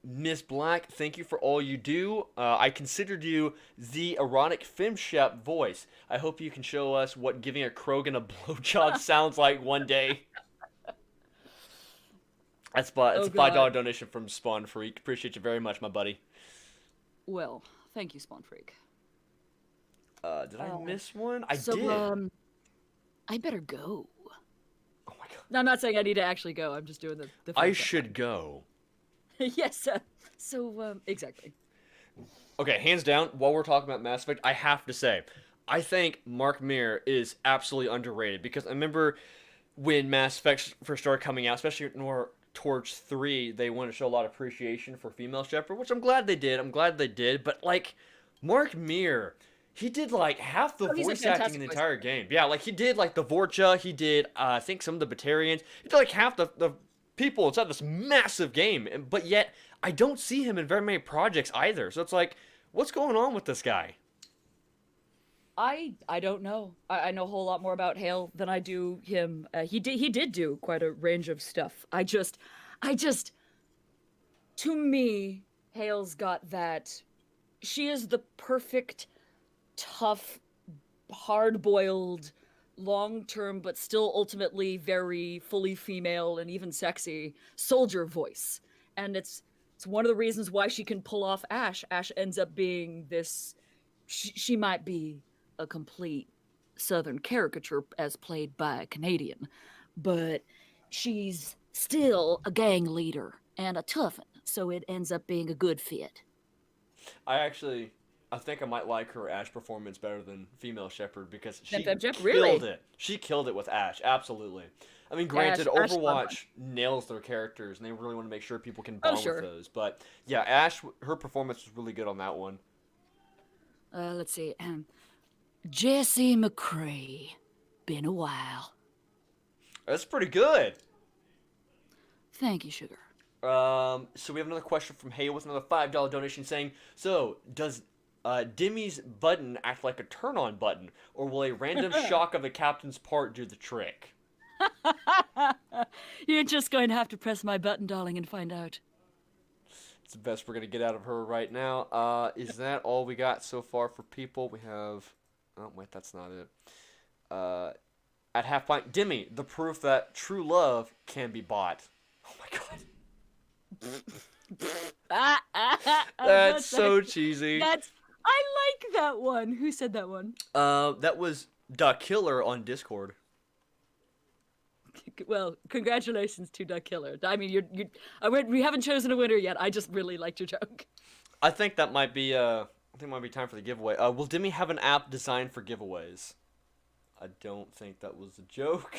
Miss Black, thank you for all you do. I considered you the erotic femshep voice. I hope you can show us what giving a Krogan a blowjob sounds like one day. That's a $5 donation from Spawn Freak. Appreciate you very much, my buddy. Well, thank you, Spawn Freak. Did I miss one? I did. I better go. Oh my God. No, I'm not saying I need to actually go. I'm just doing the I should go. Yes, so, exactly. Okay, hands down, while we're talking about Mass Effect, I have to say, I think Mark Meer is absolutely underrated, because I remember when Mass Effect first started coming out, especially more towards 3, they wanted to show a lot of appreciation for female Shepard, which I'm glad they did, but, like, Mark Meer, he did, like, half the voice acting in the entire game. Yeah, like, he did, like, the Vorcha, he did, I think, some of the Batarians, he did, like, half the people inside this massive game, but yet I don't see him in very many projects either. So it's like, what's going on with this guy? I don't know. I know a whole lot more about Hale than I do him. He did do quite a range of stuff. I just, to me, Hale's got that. She is the perfect, tough, hard-boiled, long-term, but still ultimately very fully female and even sexy soldier voice. And it's one of the reasons why she can pull off Ash. Ash ends up being this. She might be a complete Southern caricature as played by a Canadian, but she's still a gang leader and a toughen, so it ends up being a good fit. I think I might like her Ash performance better than Female Shepherd because she killed really? it. She killed it with Ash, absolutely. I mean, granted, Ash Overwatch nails their characters, and they really want to make sure people can bond sure. with those. But yeah, Ash, her performance was really good on that one. Let's see. Jesse McCrae. Been a while. That's pretty good. Thank you, sugar. So we have another question from Hale with another $5 donation saying, so does Demi's button act like a turn-on button, or will a random shock of a captain's part do the trick? You're just going to have to press my button, darling, and find out. It's the best we're going to get out of her right now. Is that all we got so far for people? We have... Oh, wait, that's not it. At Halfpint, Demi, the proof that true love can be bought. Oh my god. That's so cheesy. I like that one. Who said that one? That was Duck Killer on Discord. Well, congratulations to Duck Killer. I mean, we haven't chosen a winner yet. I just really liked your joke. I think that might be it might be time for the giveaway. Will Demi have an app designed for giveaways? I don't think that was a joke.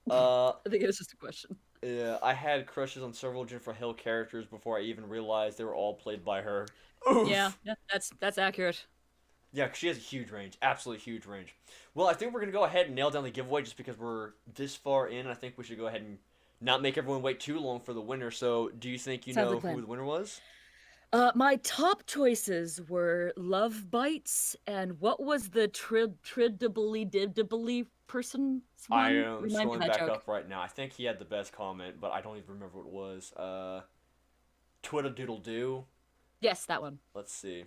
I think it was just a question. Yeah, I had crushes on several Jennifer Hale characters before I even realized they were all played by her. Oof. Yeah, that's accurate. Yeah, 'cause she has a huge range. Absolutely huge range. Well, I think we're going to go ahead and nail down the giveaway just because we're this far in. I think we should go ahead and not make everyone wait too long for the winner. So, do you think you Sounds know like plan. who the winner was? My top choices were Love Bites and what was the Tridibly person's one? I am Remind me of scrolling that back joke. up right now. I think he had the best comment, but I don't even remember what it was. Twitter Doodle Doo. Yes, that one. Let's see.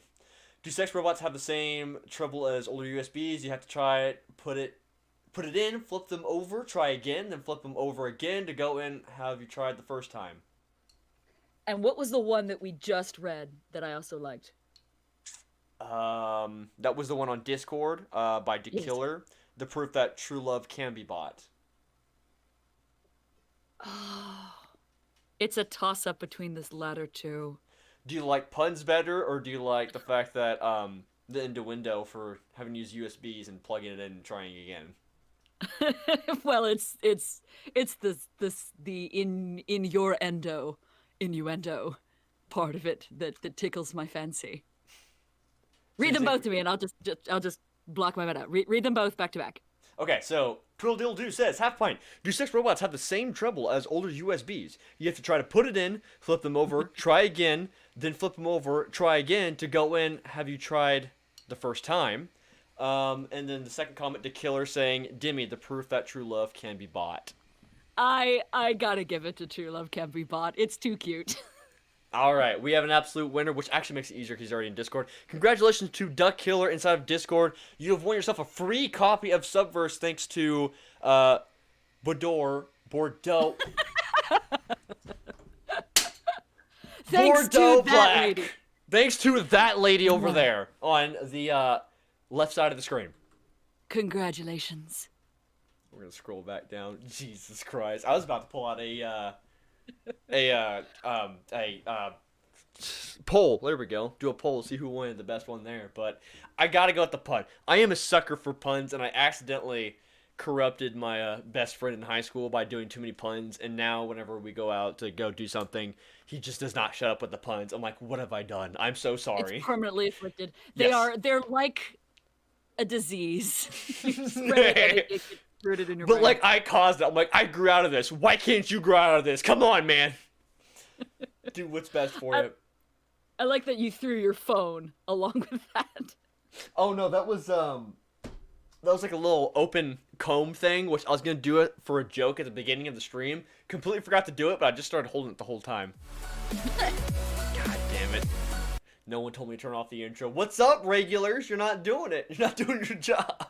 Do sex robots have the same trouble as older USBs? You have to try it, put it in, flip them over, try again, then flip them over again to go in. Have you tried the first time? And what was the one that we just read that I also liked? That was the one on Discord by Yes. Killer. The proof that true love can be bought. Oh, it's a toss-up between this latter two. Do you like puns better, or do you like the fact that the innuendo for having to use USBs and plugging it in and trying again? Well, it's the in your innuendo part of it that tickles my fancy. Read them both to me, and I'll just block my mind out. Read them both back to back. Okay, so Twiddle says, Halfpint, do sex robots have the same trouble as older USBs? You have to try to put it in, flip them over, try again, then flip them over, try again to go in. Have you tried the first time? And then the second comment to Killer saying, Demi, the proof that true love can be bought. I gotta give it to True Love Can Be Bought. It's too cute. All right, we have an absolute winner, which actually makes it easier because he's already in Discord. Congratulations to Duck Killer inside of Discord. You have won yourself a free copy of Subverse thanks to Bordeaux. Thanks Bordeaux to that Black. lady. Thanks to that lady over there on the left side of the screen. Congratulations. We're gonna scroll back down. Jesus Christ! I was about to pull out a poll. There we go. Do a poll, see who won the best one there. But I gotta go with the pun. I am a sucker for puns, and I accidentally corrupted my best friend in high school by doing too many puns. And now, whenever we go out to go do something, he just does not shut up with the puns. I'm like, what have I done? I'm so sorry. It's permanently afflicted. Yes. They're like a disease. You spread it and it gets rooted in your But brain. like, I caused it. I'm like, I grew out of this. Why can't you grow out of this? Come on, man. Do what's best for you. I like that you threw your phone along with that. Oh no, that was like a little open comb thing, which I was gonna do it for a joke at the beginning of the stream. Completely forgot to do it, but I just started holding it the whole time. God damn it. No one told me to turn off the intro. What's up, regulars? You're not doing it. You're not doing your job.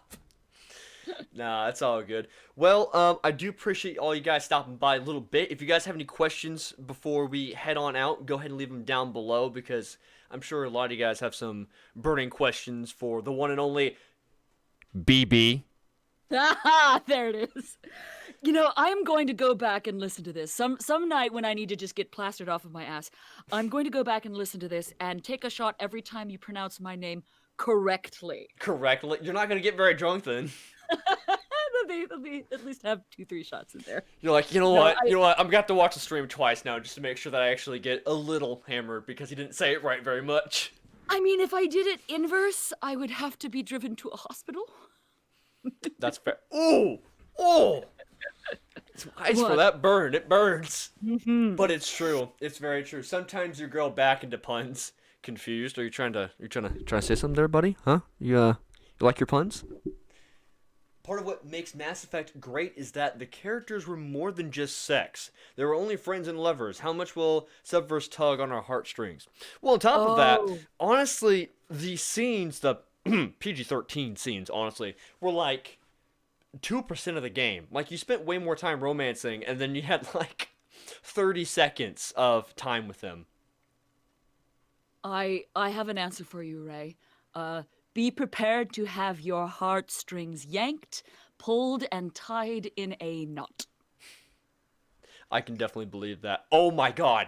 Nah, it's all good. Well, I do appreciate all you guys stopping by a little bit. If you guys have any questions before we head on out, go ahead and leave them down below, because I'm sure a lot of you guys have some burning questions for the one and only BB. Ah, there it is. You know, I'm going to go back and listen to this. Some night when I need to just get plastered off of my ass, I'm going to go back and listen to this and take a shot every time you pronounce my name correctly. Correctly? You're not going to get very drunk then. They'll be at least have 2-3 shots in there. You're like, you know what? I'm going to have to watch the stream twice now just to make sure that I actually get a little hammered, because he didn't say it right very much. I mean, if I did it inverse, I would have to be driven to a hospital. That's fair. Ooh! Oh! It's nice for that burn. It burns. Mm-hmm. But it's true. It's very true. Sometimes you go back into puns. Confused? Are you trying to say something there, buddy? Huh? You like your puns? Part of what makes Mass Effect great is that the characters were more than just sex. They were only friends and lovers. How much will Subverse tug on our heartstrings? Well, on top of that, honestly, the scenes, the PG-13 scenes, honestly, were like 2% of the game. Like, you spent way more time romancing, and then you had like 30 seconds of time with them. I have an answer for you, Ray. Be prepared to have your heartstrings yanked, pulled, and tied in a knot. I can definitely believe that. Oh my god!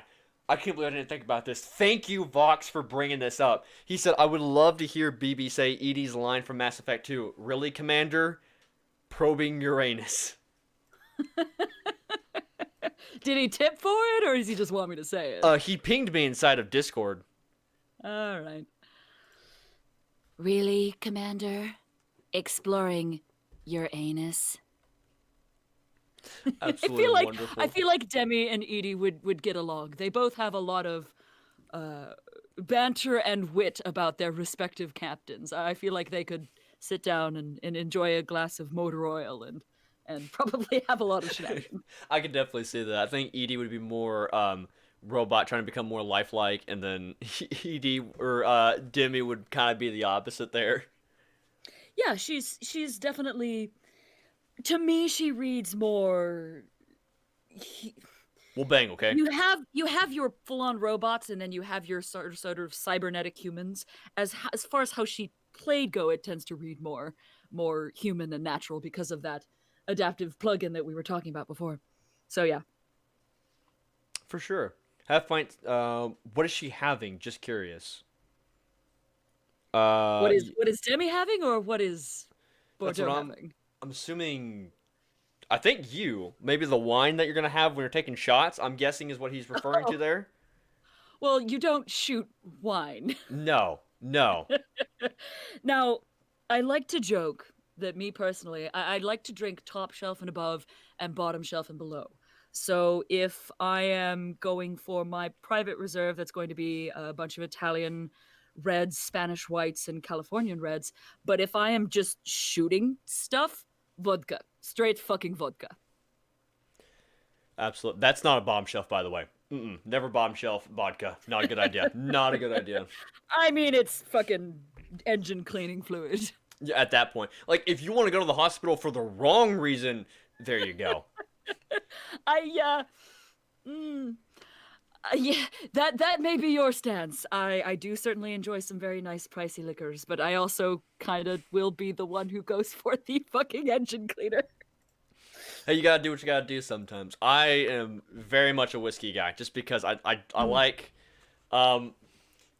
I can't believe I didn't think about this. Thank you, Vox, for bringing this up. He said, I would love to hear BB say Edie's line from Mass Effect 2. Really, Commander? Probing Uranus. Did he tip for it, or does he just want me to say it? He pinged me inside of Discord. All right. Really, Commander? Exploring your anus? Absolutely wonderful. I feel like Demi and Edie would get along. They both have a lot of banter and wit about their respective captains. I feel like they could sit down and enjoy a glass of motor oil and probably have a lot of shenanigans. I could definitely see that. I think Edie would be more robot, trying to become more lifelike, and then Edie or Demi would kind of be the opposite there. Yeah, she's definitely, to me, she reads more. Well, bang, okay. You have your full-on robots, and then you have your sort of cybernetic humans. As far as how she played go, it tends to read more human and natural because of that adaptive plugin that we were talking about before. So yeah, for sure. Halfpint, what is she having? Just curious. What is Demi having, or what is Bordeaux having? I'm assuming. I think maybe the wine that you're gonna have when you're taking shots, I'm guessing, is what he's referring to there. Well, you don't shoot wine. No. Now, I like to joke that me personally, I like to drink top shelf and above and bottom shelf and below. So if I am going for my private reserve, that's going to be a bunch of Italian reds, Spanish whites, and Californian reds. But if I am just shooting stuff, vodka. Straight fucking vodka. Absolutely. That's not a bomb shelf, by the way. Never bomb shelf vodka. Not a good idea. Not a good idea. I mean, it's fucking engine cleaning fluid. Yeah, at that point. Like, if you want to go to the hospital for the wrong reason, there you go. Yeah, that may be your stance. I do certainly enjoy some very nice pricey liquors, but I also kind of will be the one who goes for the fucking engine cleaner. Hey, you gotta do what you gotta do sometimes. I am very much a whiskey guy, just because I like,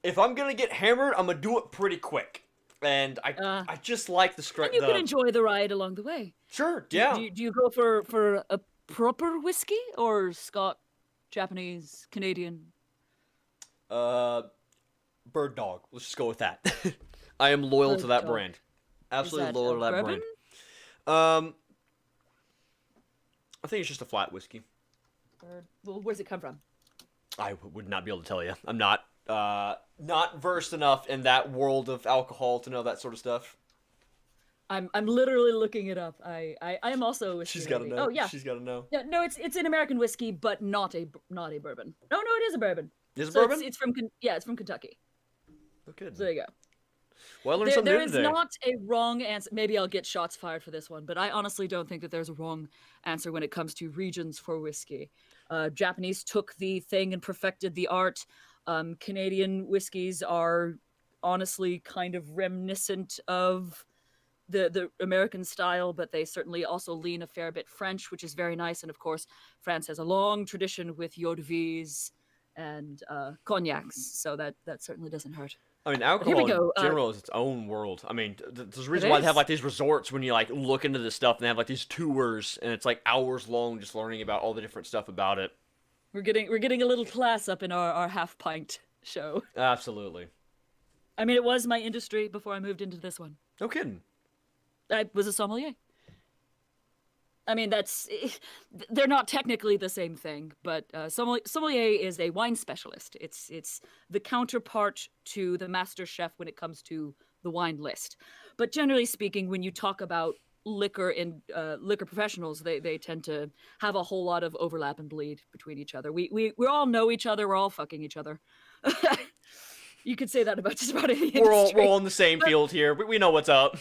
if I'm gonna get hammered, I'm gonna do it pretty quick. And I just like the strength. And you can enjoy the ride along the way. Sure, yeah. Do you go for a proper whiskey or Scot, Japanese, Canadian? Bird Dog. Let's just go with that. I am loyal to that brand. Absolutely loyal to that bourbon? brand. I think it's just a flat whiskey. Well, where's it come from? I would not be able to tell you. I'm not versed enough in that world of alcohol to know that sort of stuff. I'm literally looking it up. I am also a whiskey. She's got to know. Oh yeah, she's got to know. Yeah, no, it's an American whiskey, but not a bourbon. No, it is a bourbon. Is it bourbon? It's from Kentucky. Okay. So there you go. Well, I learned something There new is today. not a wrong answer. Maybe I'll get shots fired for this one, but I honestly don't think that there's a wrong answer when it comes to regions for whiskey. Japanese took the thing and perfected the art. Canadian whiskeys are honestly kind of reminiscent of the American style, but they certainly also lean a fair bit French, which is very nice. And of course, France has a long tradition with eau de vies and cognacs, so that certainly doesn't hurt. I mean, But here we alcohol in go. general is its own world. I mean, there's a It reason why they have is. like these resorts when you like look into this stuff and they have like these tours and it's like hours long just learning about all the different stuff about it. We're getting a little class up in our half pint show. Absolutely. I mean, it was my industry before I moved into this one. No kidding. I was a sommelier. I mean, they're not technically the same thing, but sommelier is a wine specialist. It's the counterpart to the master chef when it comes to the wine list. But generally speaking, when you talk about liquor and liquor professionals, they tend to have a whole lot of overlap and bleed between each other. We all know each other. We're all fucking each other. You could say that about just about any industry. We're all in the same field here. We know what's up.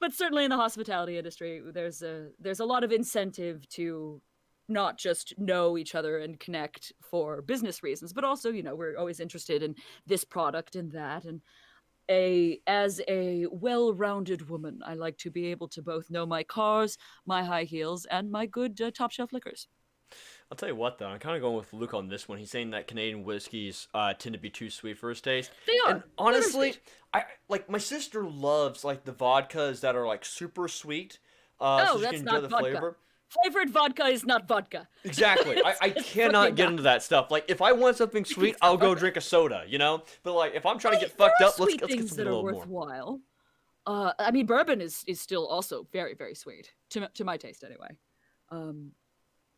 But certainly in the hospitality industry, there's a lot of incentive to not just know each other and connect for business reasons, but also, we're always interested in this product and that. And as a well-rounded woman, I like to be able to both know my cars, my high heels, and my good top shelf liquors. I'll tell you what, though, I'm kind of going with Luke on this one. He's saying that Canadian whiskeys tend to be too sweet for his taste. They are. And honestly, my sister loves like the vodkas that are like super sweet. So she that's can not enjoy the vodka. flavor. Flavored vodka is not vodka. Exactly. I cannot get into that stuff. Like, if I want something sweet, I'll go drink a soda, you know? But, like, if I'm trying to get fucked up, let's get things something that a are little more. worthwhile. I mean, bourbon is still also very, very sweet to my taste, anyway.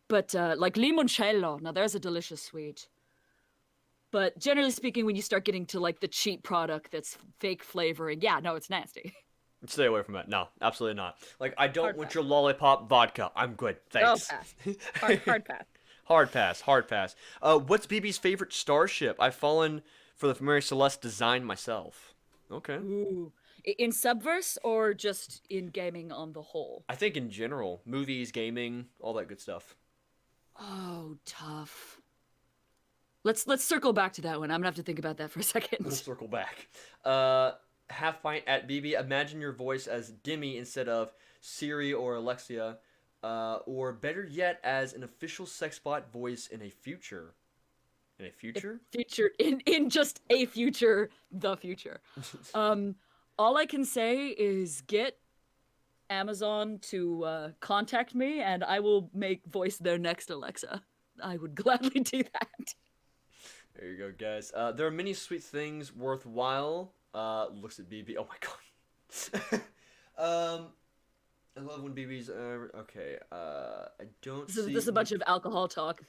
But like limoncello, now there's a delicious sweet. But generally speaking, when you start getting to like the cheap product that's fake flavoring, yeah, no, it's nasty. Stay away from it. No, absolutely not. Like, I don't Hard want pass. your lollipop vodka. I'm good. Thanks. Oh, pass. Hard pass. Hard pass. Hard pass. What's BB's favorite starship? I've fallen for the Mary Celeste design myself. Okay. Ooh. In Subverse or just in gaming on the whole? I think in general, movies, gaming, all that good stuff. Oh, tough. Let's circle back to that one. I'm gonna have to think about that for a second. We'll circle back. Halfpint at BB. Imagine your voice as Demi instead of Siri or Alexia, or better yet, as an official sex bot voice in a future. In a future? In just a future, the future. All I can say is get Amazon to contact me, and I will make voice their next Alexa. I would gladly do that. There you go, guys. There are many sweet things worthwhile. Looks at BB. Oh my god. I love when BB's. Okay. I don't This see. is a bunch of alcohol talk.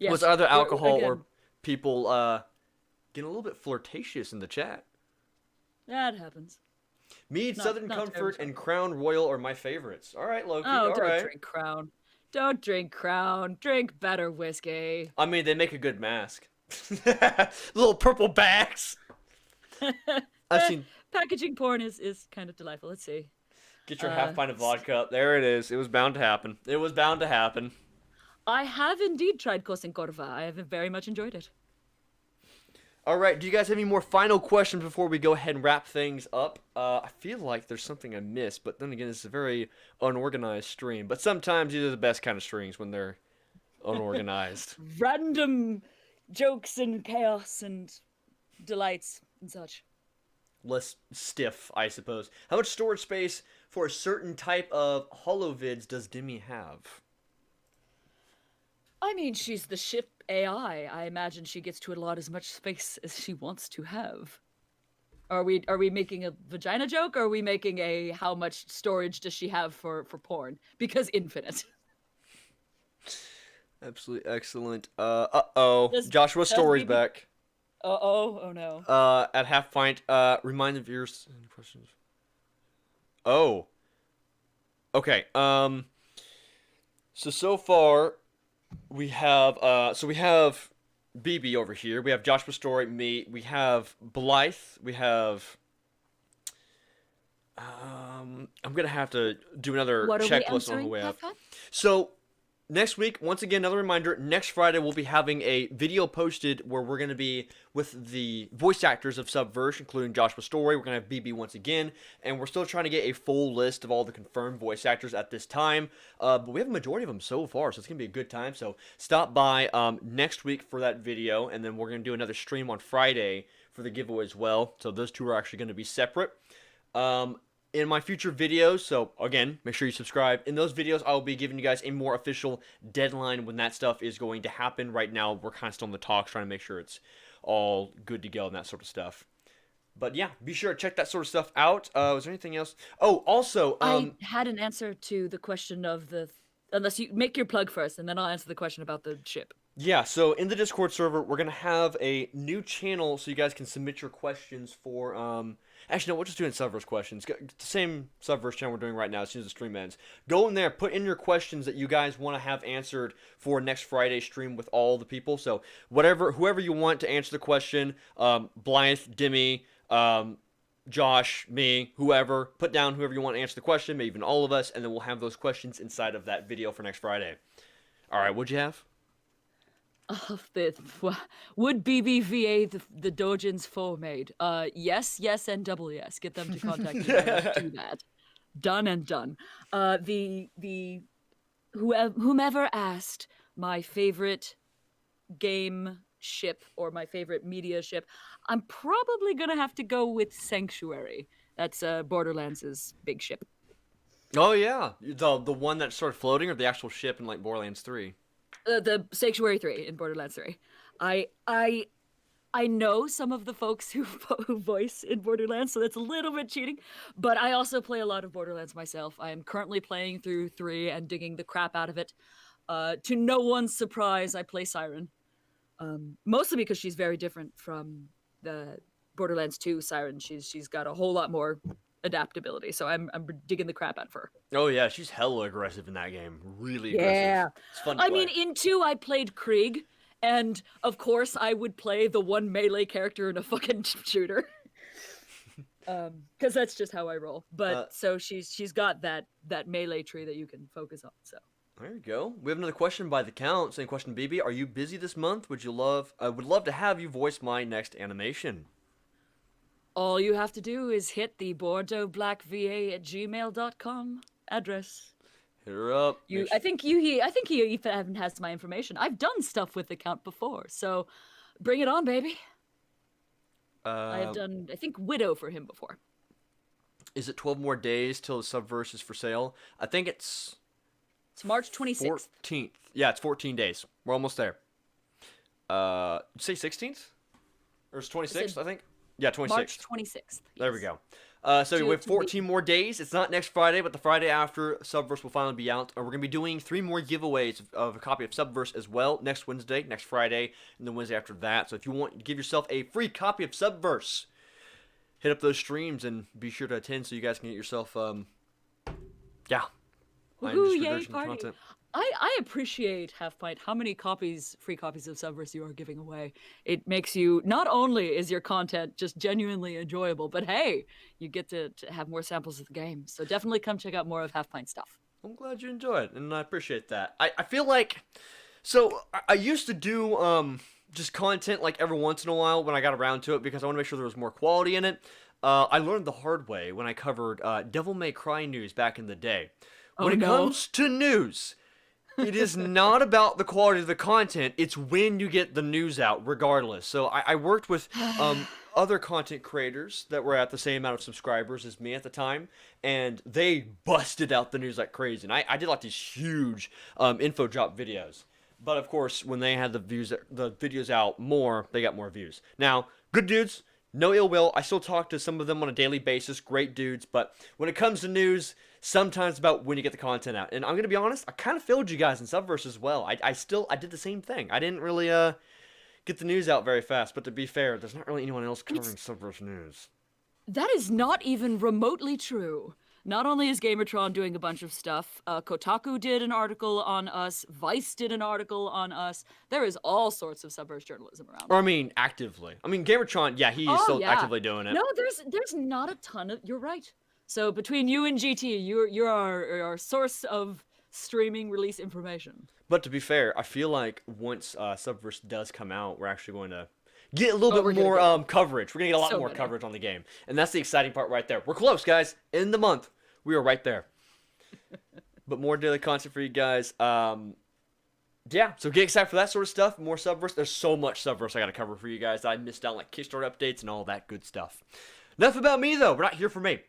Yes. Was either alcohol again, or people getting a little bit flirtatious in the chat? that happens. Mead, Southern not Comfort, terribly. and Crown Royal are my favorites. All right, Loki. Oh, all don't right. drink Crown. Don't drink Crown. Drink better whiskey. I mean, they make a good mask. Little purple bags. I've seen. Packaging porn is kind of delightful. Let's see. Get your half pint of vodka. There it is. It was bound to happen. It was bound to happen. I have indeed tried Kos and Corva. I have very much enjoyed it. All right. Do you guys have any more final questions before we go ahead and wrap things up? I feel like there's something I missed, but then again, it's a very unorganized stream. But sometimes these are the best kind of streams when they're unorganized. Random jokes and chaos and delights and such. Less stiff, I suppose. How much storage space for a certain type of holovids does Demi have? I mean, she's the ship AI. I imagine she gets to allot as much space as she wants to have. Are we making a vagina joke, or are we making a how much storage does she have for porn? Because infinite. Absolutely excellent. Uh-oh. Does- Joshua's does story's BB back. Oh no. At half pint, remind the viewers any questions. Oh. Okay. So far we have BB over here. We have Joshua Story, me. We have Blythe. We have. I'm gonna have to do another What are we checklist on answering, who we have. Halfpint? So next week, once again, another reminder. Next Friday, we'll be having a video posted where we're gonna be with the voice actors of Subverse, including Joshua Story. We're gonna have BB once again, and we're still trying to get a full list of all the confirmed voice actors at this time. But we have a majority of them so far, so it's gonna be a good time. So stop by next week for that video, and then we're gonna do another stream on Friday for the giveaway as well. So those two are actually gonna be separate. In my future videos, so again, make sure you subscribe. In those videos, I will be giving you guys a more official deadline when that stuff is going to happen. Right now, we're kind of still in the talks, trying to make sure it's all good to go and that sort of stuff. But yeah, be sure to check that sort of stuff out. Was there anything else? Oh, also, I had an answer to the question of the... Unless you make your plug first, and then I'll answer the question about the ship. yeah, so in the Discord server, we're going to have a new channel so you guys can submit your questions for, actually, no, we'll just do it in Subverse questions. The same Subverse channel we're doing right now as soon as the stream ends. Go in there, put in your questions that you guys want to have answered for next Friday stream with all the people. So whoever you want to answer the question, Blythe, Demi, Josh, me, whoever, put down whoever you want to answer the question, maybe even all of us, and then we'll have those questions inside of that video for next Friday. All right, what'd you have? Would BBVA the Dojin's foe made? Yes, yes, and double yes. Get them to contact me. Do that. Done and done. Whomever asked my favorite game ship or my favorite media ship, I'm probably gonna have to go with Sanctuary. That's Borderlands' big ship. Oh yeah, the one that's sort of floating, or the actual ship in like Borderlands 3. The Sanctuary 3 in Borderlands 3. I know some of the folks who voice in Borderlands, so that's a little bit cheating. But I also play a lot of Borderlands myself. I am currently playing through 3 and digging the crap out of it. To no one's surprise, I play Siren. Mostly because she's very different from the Borderlands 2 Siren. She's got a whole lot more adaptability, so I'm digging the crap out of her. Oh yeah, she's hella aggressive in that game. Really aggressive. Yeah. It's fun to I play. mean, in 2 I played Krieg, and of course I would play the one melee character in a fucking shooter. Because that's just how I roll. But so she's got that melee tree that you can focus on. So there you go. We have another question by the count. Same question, BB. Are you busy this month? Would love to have you voice my next animation. all you have to do is hit the Bordeaux Black VA at gmail.com address. Hit her up. I think he even has my information. I've done stuff with the account before, so bring it on, baby. I have done, I think, Widow for him before. Is it 12 more days till the Subverse is for sale? I think it's March 26th. 14th. Yeah, it's 14 days. We're almost there. Did you say 16th? Or it's 26th, I think? Yeah, 26th. March 26th. Yes. There we go. So we have 14 more days. It's not next Friday, but the Friday after Subverse will finally be out. We're going to be doing 3 more giveaways of a copy of Subverse as well next Wednesday, next Friday, and the Wednesday after that. So if you want to give yourself a free copy of Subverse, hit up those streams and be sure to attend so you guys can get yourself, yeah. Woohoo, yay, party. Content. I appreciate, Halfpint, how many free copies of Subverse you are giving away. It makes you, not only is your content just genuinely enjoyable, but hey, you get to have more samples of the game. So definitely come check out more of Halfpint stuff. I'm glad you enjoy it, and I appreciate that. I feel like, so I used to do just content like every once in a while when I got around to it because I want to make sure there was more quality in it. I learned the hard way when I covered Devil May Cry news back in the day. When it comes to news, it is not about the quality of the content, it's when you get the news out, regardless. So I worked with other content creators that were at the same amount of subscribers as me at the time, and they busted out the news like crazy. And I did like these huge info drop videos. But of course, when they had the videos out more, they got more views. Now, good dudes, no ill will. I still talk to some of them on a daily basis, great dudes. But when it comes to news, sometimes about when you get the content out. And I'm going to be honest, I kind of failed you guys in Subverse as well. I did the same thing. I didn't really get the news out very fast. But to be fair, there's not really anyone else covering Subverse news. That is not even remotely true. not only is Gamertron doing a bunch of stuff, Kotaku did an article on us, Vice did an article on us. There is all sorts of Subverse journalism around. Or I mean, actively. I mean, Gamertron, yeah, he is still actively doing it. No, there's not a ton of. You're right. So between you and GT, you're our source of streaming release information. But to be fair, I feel like once Subverse does come out, we're actually going to get a little bit more coverage. We're going to get a lot more coverage on the game. And that's the exciting part right there. We're close, guys. In the month, we are right there. But more daily content for you guys. Yeah, so get excited for that sort of stuff. More Subverse. There's so much Subverse I got to cover for you guys that I missed out, like Kickstarter updates and all that good stuff. Enough about me, though. We're not here for me.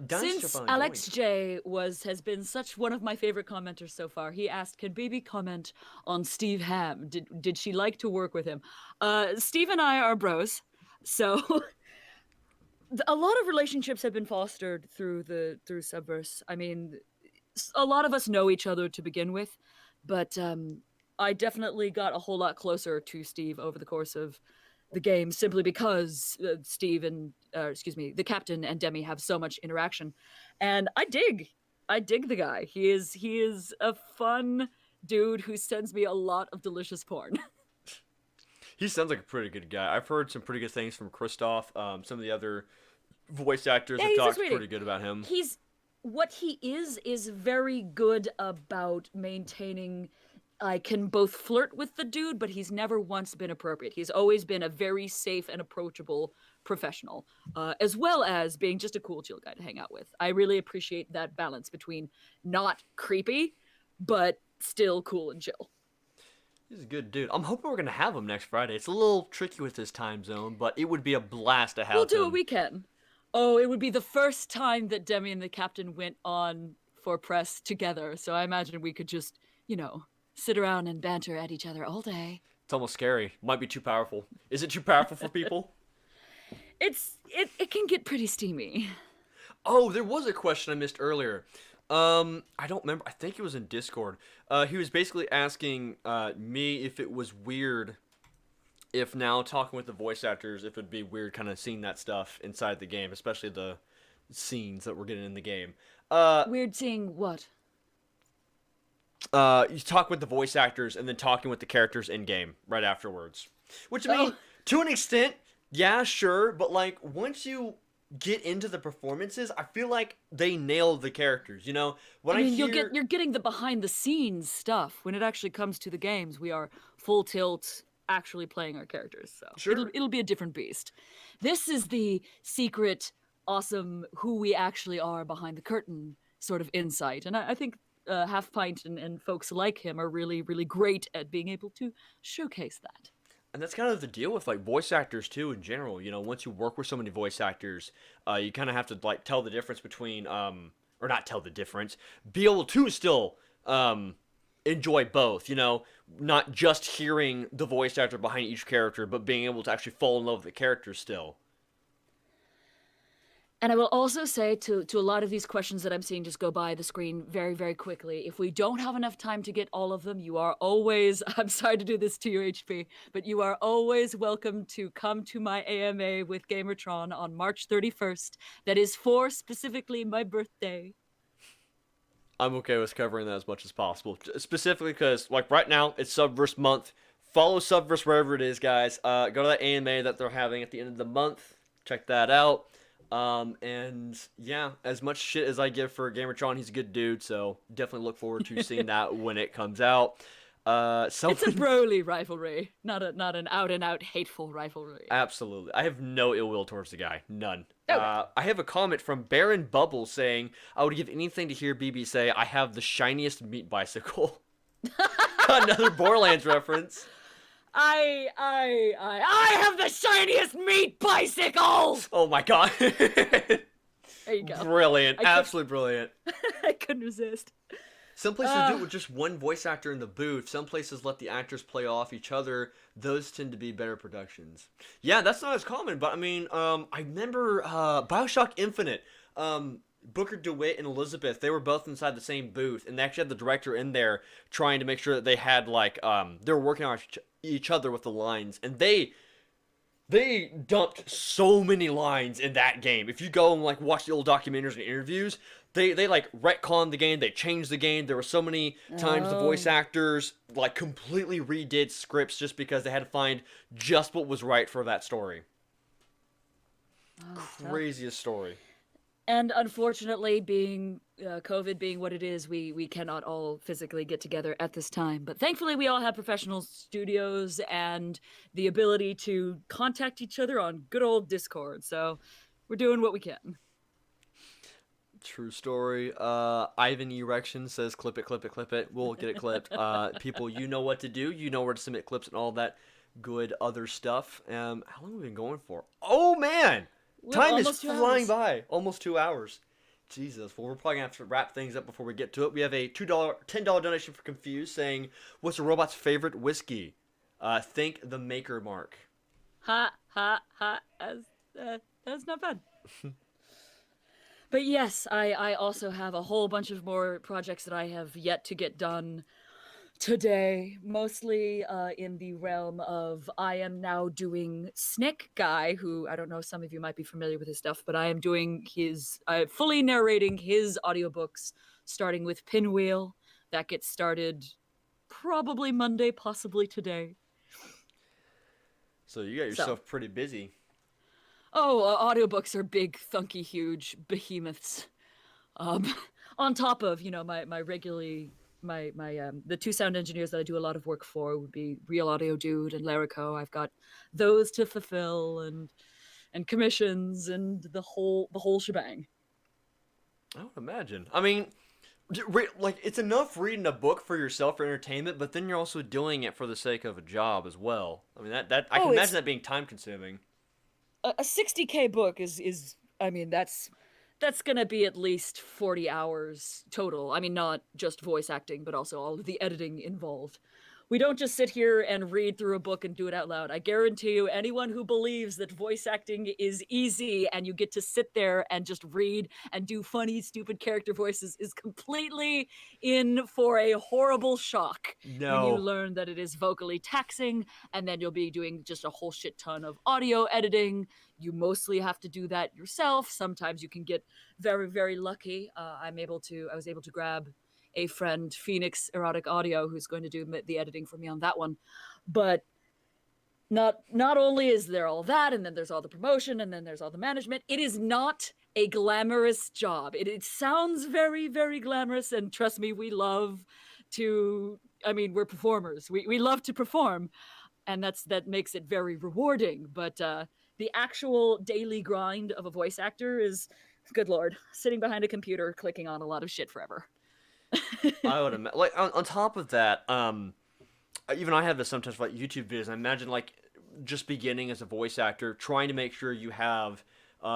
Since Alex J has been such one of my favorite commenters so far, he asked, "Can Baby comment on Steve Ham? Did she like to work with him?" Steve and I are bros, so a lot of relationships have been fostered through Subverse. I mean, a lot of us know each other to begin with, but I definitely got a whole lot closer to Steve over the course of the game, simply because Steve and the captain and Demi have so much interaction, and I dig the guy. He is a fun dude who sends me a lot of delicious porn. He sounds like a pretty good guy. I've heard some pretty good things from Christoph. Some of the other voice actors have talked pretty good about him. What he is very good about maintaining. I can both flirt with the dude, but he's never once been appropriate. He's always been a very safe and approachable professional, as well as being just a cool, chill guy to hang out with. I really appreciate that balance between not creepy, but still cool and chill. He's a good dude. I'm hoping we're going to have him next Friday. It's a little tricky with his time zone, but it would be a blast to have him. We'll do what we can. Oh, it would be the first time that Demi and the captain went on for press together, so I imagine we could just, sit around and banter at each other all day. It's almost scary. Might be too powerful. Is it too powerful for people? It can get pretty steamy. Oh, there was a question I missed earlier. I don't remember. I think it was in Discord. He was basically asking me if it was weird, if now talking with the voice actors, if it'd be weird kind of seeing that stuff inside the game, especially the scenes that we're getting in the game. Weird seeing what? You talk with the voice actors and then talking with the characters in game right afterwards. Which, I mean, to an extent, yeah, sure, but like once you get into the performances, I feel like they nailed the characters. You're getting the behind the scenes stuff. When it actually comes to the games, we are full tilt actually playing our characters. So sure. It'll be a different beast. This is the secret, awesome who we actually are behind the curtain sort of insight, and I think. Halfpint and folks like him are really, really great at being able to showcase that. And that's kind of the deal with like voice actors too in general. Once you work with so many voice actors, you kind of have to like tell the difference between, or not tell the difference, be able to still enjoy both. Not just hearing the voice actor behind each character, but being able to actually fall in love with the character still. And I will also say to a lot of these questions that I'm seeing just go by the screen very, very quickly, if we don't have enough time to get all of them, you are always, I'm sorry to do this to you, HP, but you are always welcome to come to my AMA with Gamertron on March 31st. That is for specifically my birthday. I'm okay with covering that as much as possible. Specifically because, like, right now, it's Subverse month. Follow Subverse wherever it is, guys. Go to that AMA that they're having at the end of the month. Check that out. And yeah, as much shit as I give for Gamertron, he's a good dude, so definitely look forward to seeing that when it comes out. It's a broly rivalry, not an out-and-out hateful rivalry. Absolutely. I have no ill will towards the guy. None. Okay. I have a comment from Baron Bubble saying, I would give anything to hear BB say, I have the shiniest meat bicycle. Another Borderlands reference. I have the shiniest meat bicycle! Oh my god. There you go. Brilliant. Absolutely brilliant. I couldn't resist. Some places do it with just one voice actor in the booth. Some places let the actors play off each other. Those tend to be better productions. Yeah, that's not as common, but I mean, I remember Bioshock Infinite. Booker DeWitt and Elizabeth, they were both inside the same booth, and they actually had the director in there trying to make sure that they had, like, they were working on each other with the lines, and they They dumped so many lines in that game. If you go and like watch the old documentaries and interviews, they like retconned the game, they changed the game. There were so many times the voice Oh, actors like completely redid scripts just because they had to find just what was right for that story. oh, tough. Craziest story. And unfortunately, being COVID being what it is, we cannot all physically get together at this time. But thankfully, we all have professional studios and the ability to contact each other on good old Discord. So we're doing what we can. True story. Ivan Erection says, "Clip it, clip it, clip it." We'll get it clipped. People, you know what to do. You know where to submit clips and all that good other stuff. How long have we been going for? Oh man, Well, time is almost 2 hours. flying by. Almost 2 hours. Jesus. Well, we're probably gonna have to wrap things up before we get to it. We have a $10 donation for Confused saying, "What's a robot's favorite whiskey?" Think the maker mark. Ha ha ha! That's not bad. But yes, I also have a whole bunch of more projects that I have yet to get done today, mostly in the realm of I am now doing Snick Guy, who I don't know, some of you might be familiar with his stuff, but I am doing his, fully narrating his audiobooks, starting with Pinwheel. That gets started probably Monday, possibly today. So you got So, yourself pretty busy. oh, audiobooks are big, thunky, huge behemoths. Um, on top of, my regularly my the two sound engineers that I do a lot of work for would be Real Audio Dude and Larico. I've got those to fulfill and commissions and the whole shebang. I would imagine. I mean, like it's enough reading a book for yourself for entertainment, but then you're also doing it for the sake of a job as well. I mean that I can Oh, imagine it's that being time consuming. a 60K book is I mean that's going to be at least 40 hours total. I mean, not just voice acting, but also all of the editing involved. We don't just sit here and read through a book and do it out loud. I guarantee you, anyone who believes that voice acting is easy and you get to sit there and just read and do funny, stupid character voices is completely in for a horrible shock when you No. learn that it is vocally taxing and then you'll be doing just a whole shit ton of audio editing. You mostly have to do that yourself. Sometimes you can get very, very lucky. I was able to grab a friend, Phoenix Erotic Audio, who's going to do the editing for me on that one. But not only is there all that, and then there's all the promotion, and then there's all the management. It is not a glamorous job. It sounds very, very glamorous, and trust me, we love to. I mean, we're performers. We love to perform, and that makes it very rewarding. But the actual daily grind of a voice actor is, good lord, sitting behind a computer clicking on a lot of shit forever. I would imagine. Like on top of that, even I have this sometimes for like YouTube videos. I imagine like just beginning as a voice actor, trying to make sure you have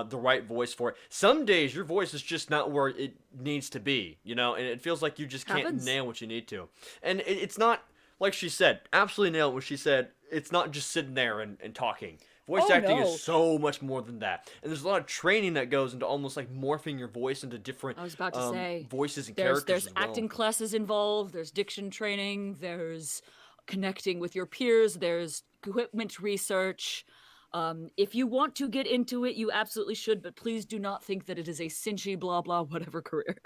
the right voice for it. Some days your voice is just not where it needs to be, and it feels like you just can't Happens. nail what you need to. And it's not like she said, absolutely nailed when she said it's not just sitting there and talking. Voice Oh acting no. is so much more than that, and there's a lot of training that goes into almost like morphing your voice into different I was about to say voices and there's characters there's as well. acting classes involved, there's diction training, there's connecting with your peers, there's equipment research. If you want to get into it, you absolutely should, but please do not think that it is a cinchy blah blah whatever career.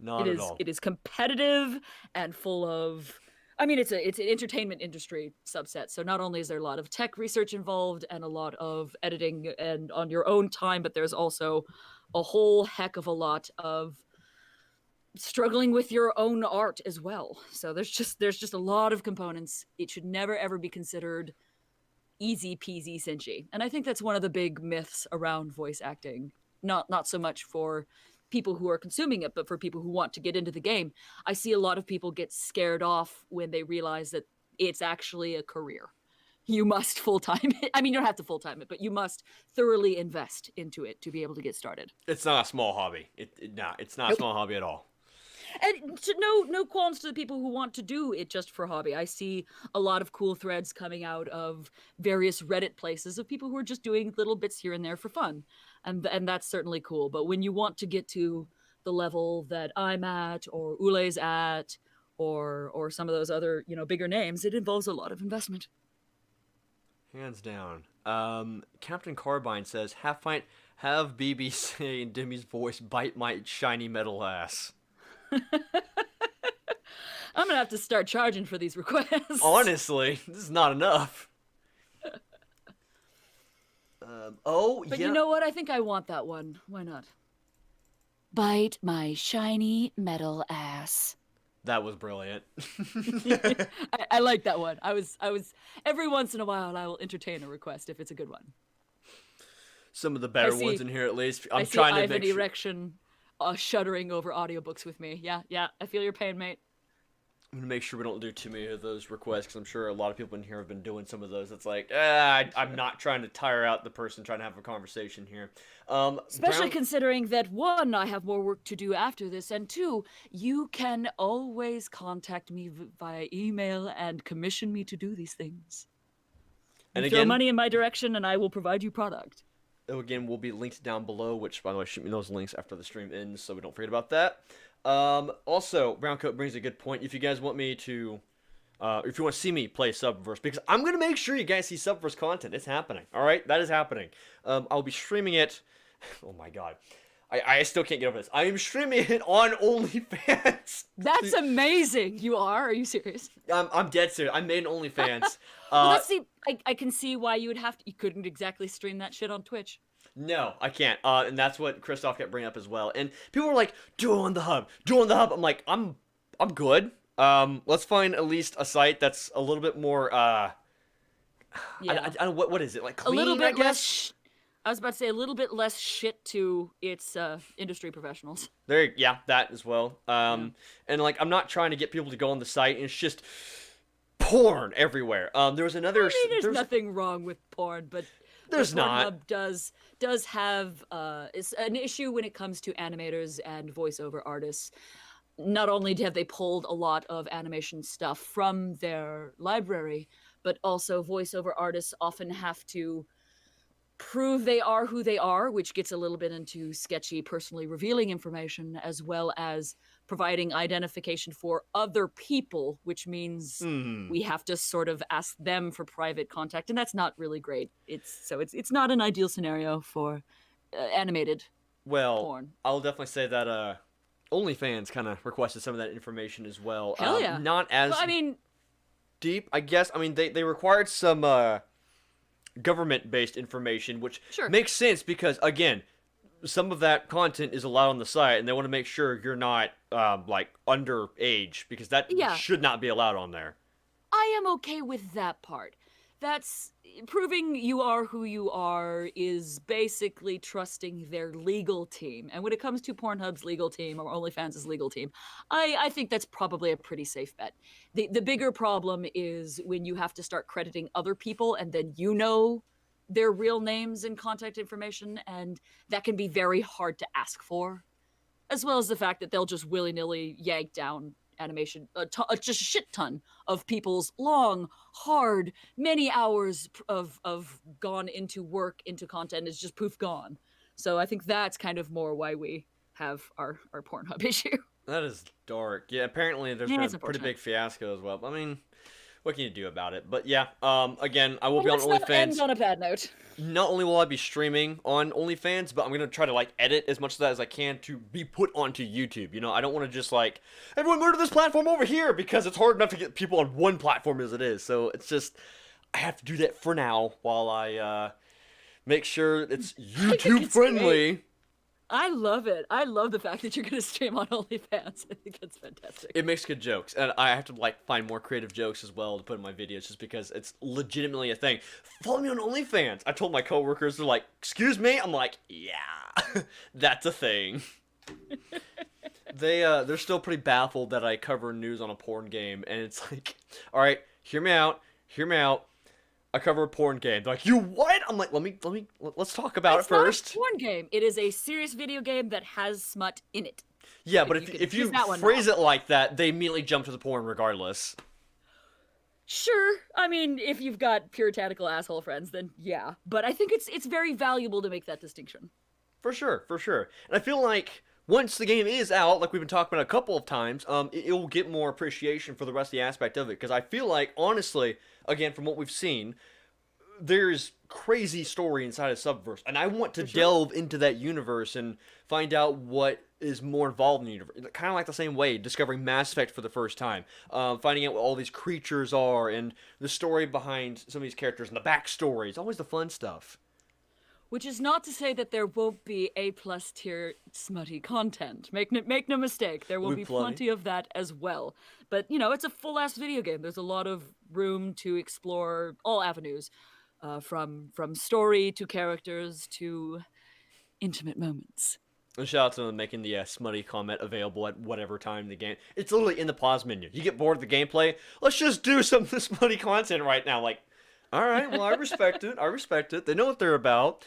Not at all. It is competitive and full of I mean, it's an entertainment industry subset. So not only is there a lot of tech research involved and a lot of editing and on your own time, but there's also a whole heck of a lot of struggling with your own art as well. So there's just a lot of components. It should never ever be considered easy peasy cinchy. And I think that's one of the big myths around voice acting. Not so much for people who are consuming it, but for people who want to get into the game. I see a lot of people get scared off when they realize that it's actually a career. You must full time it. I mean, you don't have to full time it, but you must thoroughly invest into it to be able to get started. It's not a small hobby. It's not a Nope. small hobby at all. And no qualms to the people who want to do it just for hobby. I see a lot of cool threads coming out of various Reddit places of people who are just doing little bits here and there for fun, and that's certainly cool. But when you want to get to the level that I'm at, or Ule's at, or some of those other bigger names, it involves a lot of investment. Hands down. Captain Carbine says, Halfpint, have BB say in Demi's voice, bite my shiny metal ass. I'm gonna have to start charging for these requests. Honestly, this is not enough. But yeah. you know what? I think I want that one. Why not? Bite my shiny metal ass. That was brilliant. I like that one. I was every once in a while I will entertain a request if it's a good one. Some of the better see- ones in here, at least. I'm I see trying to Ivan make sure. Erection shuddering over audiobooks with me. Yeah, I feel your pain, mate. I'm gonna make sure we don't do too many of those requests, because I'm sure a lot of people in here have been doing some of those. It's like, I'm not trying to tire out the person trying to have a conversation here. Especially Brown- considering that, one, I have more work to do after this, and two, you can always contact me via email and commission me to do these things. And You throw again, money in my direction and I will provide you product. again, will be linked down below, which, by the way, shoot me those links after the stream ends, so we don't forget about that. Also, Browncoat brings a good point. If you guys want me to, if you want to see me play Subverse, because I'm going to make sure you guys see Subverse content. It's happening, alright? That is happening. I'll be streaming it. Oh my god. I still can't get over this. I am streaming it on OnlyFans. That's amazing. You are? Are you serious? I'm dead serious. I made an OnlyFans. Well, let's see. I can see why you would have to. You couldn't exactly stream that shit on Twitch. No, I can't. And that's what Christoph kept bringing up as well. And people were like, "Do it on the hub. Do it on the hub." I'm like, I'm good. Let's find at least a site that's a little bit more. Yeah. I don't what is it like? Clean, A little bit I guess? less. I was about to say a little bit less shit to its industry professionals. Yeah, that as well. And like, I'm not trying to get people to go on the site, and it's just porn everywhere. There was another. I mean, there's there's- nothing wrong with porn, but There's not. Pornhub does have it's an issue when it comes to animators and voiceover artists. Not only have they pulled a lot of animation stuff from their library, but also voiceover artists often have to prove they are who they are, which gets a little bit into sketchy, personally revealing information, as well as providing identification for other people, which means we have to sort of ask them for private contact, and that's not really great. It's not an ideal scenario for animated Well, porn. I'll definitely say that OnlyFans kind of requested some of that information as well. Hell yeah. Not as Well, I mean, deep, I guess. I mean, they required some government-based information, which Sure. makes sense because, again, some of that content is allowed on the site, and they want to make sure you're not like underage, because that Yeah. should not be allowed on there. I am okay with that part. That's proving you are who you are is basically trusting their legal team. And when it comes to Pornhub's legal team or OnlyFans' legal team, I think that's probably a pretty safe bet. The bigger problem is when you have to start crediting other people and then you know their real names and contact information, and that can be very hard to ask for. As well as the fact that they'll just willy-nilly yank down animation, just a shit ton of people's long, hard, many hours of gone into work, into content is just poof gone. So I think that's kind of more why we have our Pornhub issue. That is dark. Yeah, apparently there's Yeah, been it's a pretty unfortunate. big fiasco as well. I mean, what can you do about it? But yeah, again, I will be on Let's not end OnlyFans. on a bad note. Not only will I be streaming on OnlyFans, but I'm gonna try to like edit as much of that as I can to be put onto YouTube. You know, I don't want to just like everyone go to this platform over here, because it's hard enough to get people on one platform as it is. So it's just I have to do that for now while I make sure it's YouTube it's friendly. I love it. I love the fact that you're going to stream on OnlyFans. I think that's fantastic. It makes good jokes, and I have to like find more creative jokes as well to put in my videos, just because it's legitimately a thing. Follow me on OnlyFans. I told my coworkers, they're like, "Excuse me?" I'm like, "Yeah, that's a thing." They're still pretty baffled that I cover news on a porn game, and it's like, all right, hear me out. I cover a porn game. They're like, "You what?" I'm like, let's talk about It's it first. not a porn game. It is a serious video game that has smut in it. Yeah, but you can if you choose that one phrase now. it like that, they immediately jump to the porn regardless. Sure. I mean, if you've got puritanical asshole friends, then yeah. But I think it's very valuable to make that distinction. For sure. And I feel like once the game is out, like we've been talking about a couple of times, it will get more appreciation for the rest of the aspect of it. Because I feel like, honestly, again, from what we've seen, there's crazy story inside of Subverse, and I want to delve into that universe and find out what is more involved in the universe. Kind of like the same way, discovering Mass Effect for the first time, finding out what all these creatures are, and the story behind some of these characters, and the backstory. It's always the fun stuff. Which is not to say that there won't be A+ tier smutty content. Make no mistake, there will be plenty of that as well. But, you know, it's a full-ass video game. There's a lot of room to explore all avenues, from story to characters to intimate moments. And shout out to them making the smutty comment available at whatever time in the game. It's literally in the pause menu. You get bored of the gameplay, let's just do some of the smutty content right now. Like, all right, well, I respect it. I respect it. They know what they're about.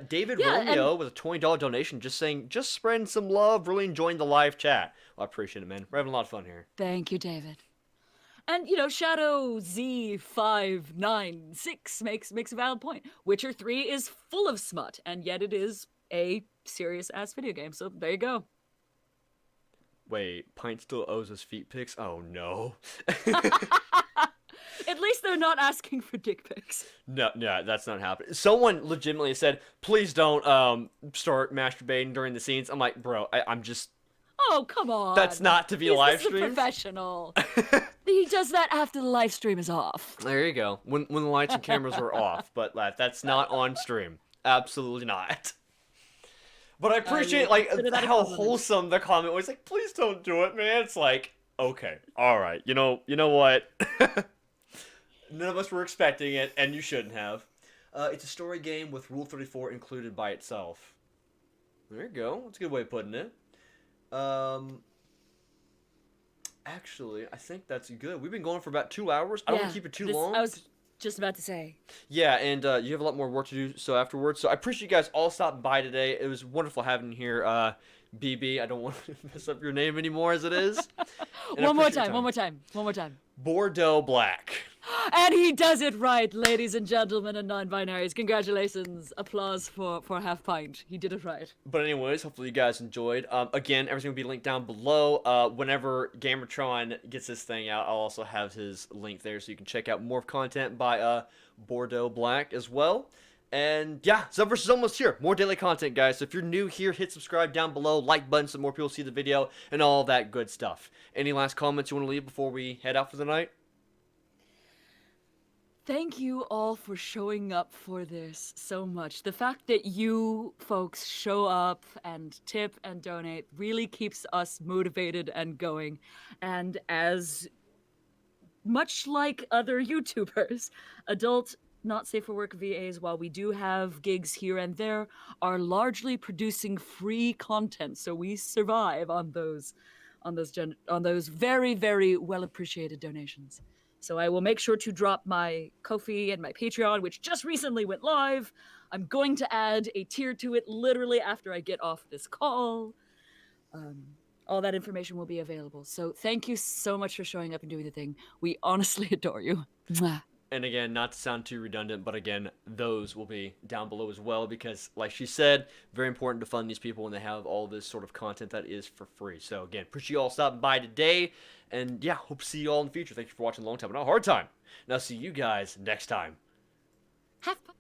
David Romeo with a $20 donation just saying, just spreading some love, really enjoying the live chat. Well, I appreciate it, man. We're having a lot of fun here. Thank you, David. And, you know, Shadow Z596 makes a valid point. Witcher 3 is full of smut, and yet it is a serious-ass video game, so there you go. Wait, Pint still owes us feet pics? Oh, no. At least they're not asking for dick pics. No, that's not happening. Someone legitimately said, please don't start masturbating during the scenes. I'm like, bro, I'm just... Oh, come on. That's not to be live streamed. He's a professional. He does that after the live stream is off. There you go. When the lights and cameras are off. But that's not on stream. Absolutely not. But I appreciate how wholesome the comment was. Like, please don't do it, man. It's like, okay, all right. You know what? None of us were expecting it, and you shouldn't have. It's a story game with Rule 34 included by itself. There you go. That's a good way of putting it. Actually, I think that's good. We've been going for about 2 hours. I don't want to keep it too long. I was just about to say. Yeah, and you have a lot more work to do so afterwards. So I appreciate you guys all stopping by today. It was wonderful having you here, BB. I don't want to mess up your name anymore as it is. One more time. Bordeaux Black. And he does it right, ladies and gentlemen and non-binaries. Congratulations. Applause for Halfpint. He did it right. But anyways, hopefully you guys enjoyed. Again, everything will be linked down below. Whenever Gamertron gets this thing out, I'll also have his link there so you can check out more content by Bordeaux Black as well. And yeah, Subverse is almost here. More daily content, guys. So if you're new here, hit subscribe down below, like button so more people see the video, and all that good stuff. Any last comments you want to leave before we head out for the night? Thank you all for showing up for this so much. The fact that you folks show up and tip and donate really keeps us motivated and going. And as much like other YouTubers, adult not safe for work VAs, while we do have gigs here and there, are largely producing free content. So we survive on those very, very well appreciated donations. So I will make sure to drop my Ko-fi and my Patreon, which just recently went live. I'm going to add a tier to it literally after I get off this call. All that information will be available. So thank you so much for showing up and doing the thing. We honestly adore you. Mwah. And again, not to sound too redundant, but again, those will be down below as well because, like she said, very important to fund these people when they have all this sort of content that is for free. So again, appreciate you all stopping by today. And yeah, hope to see you all in the future. Thank you for watching a long time, but not a hard time. And I'll see you guys next time. Have fun.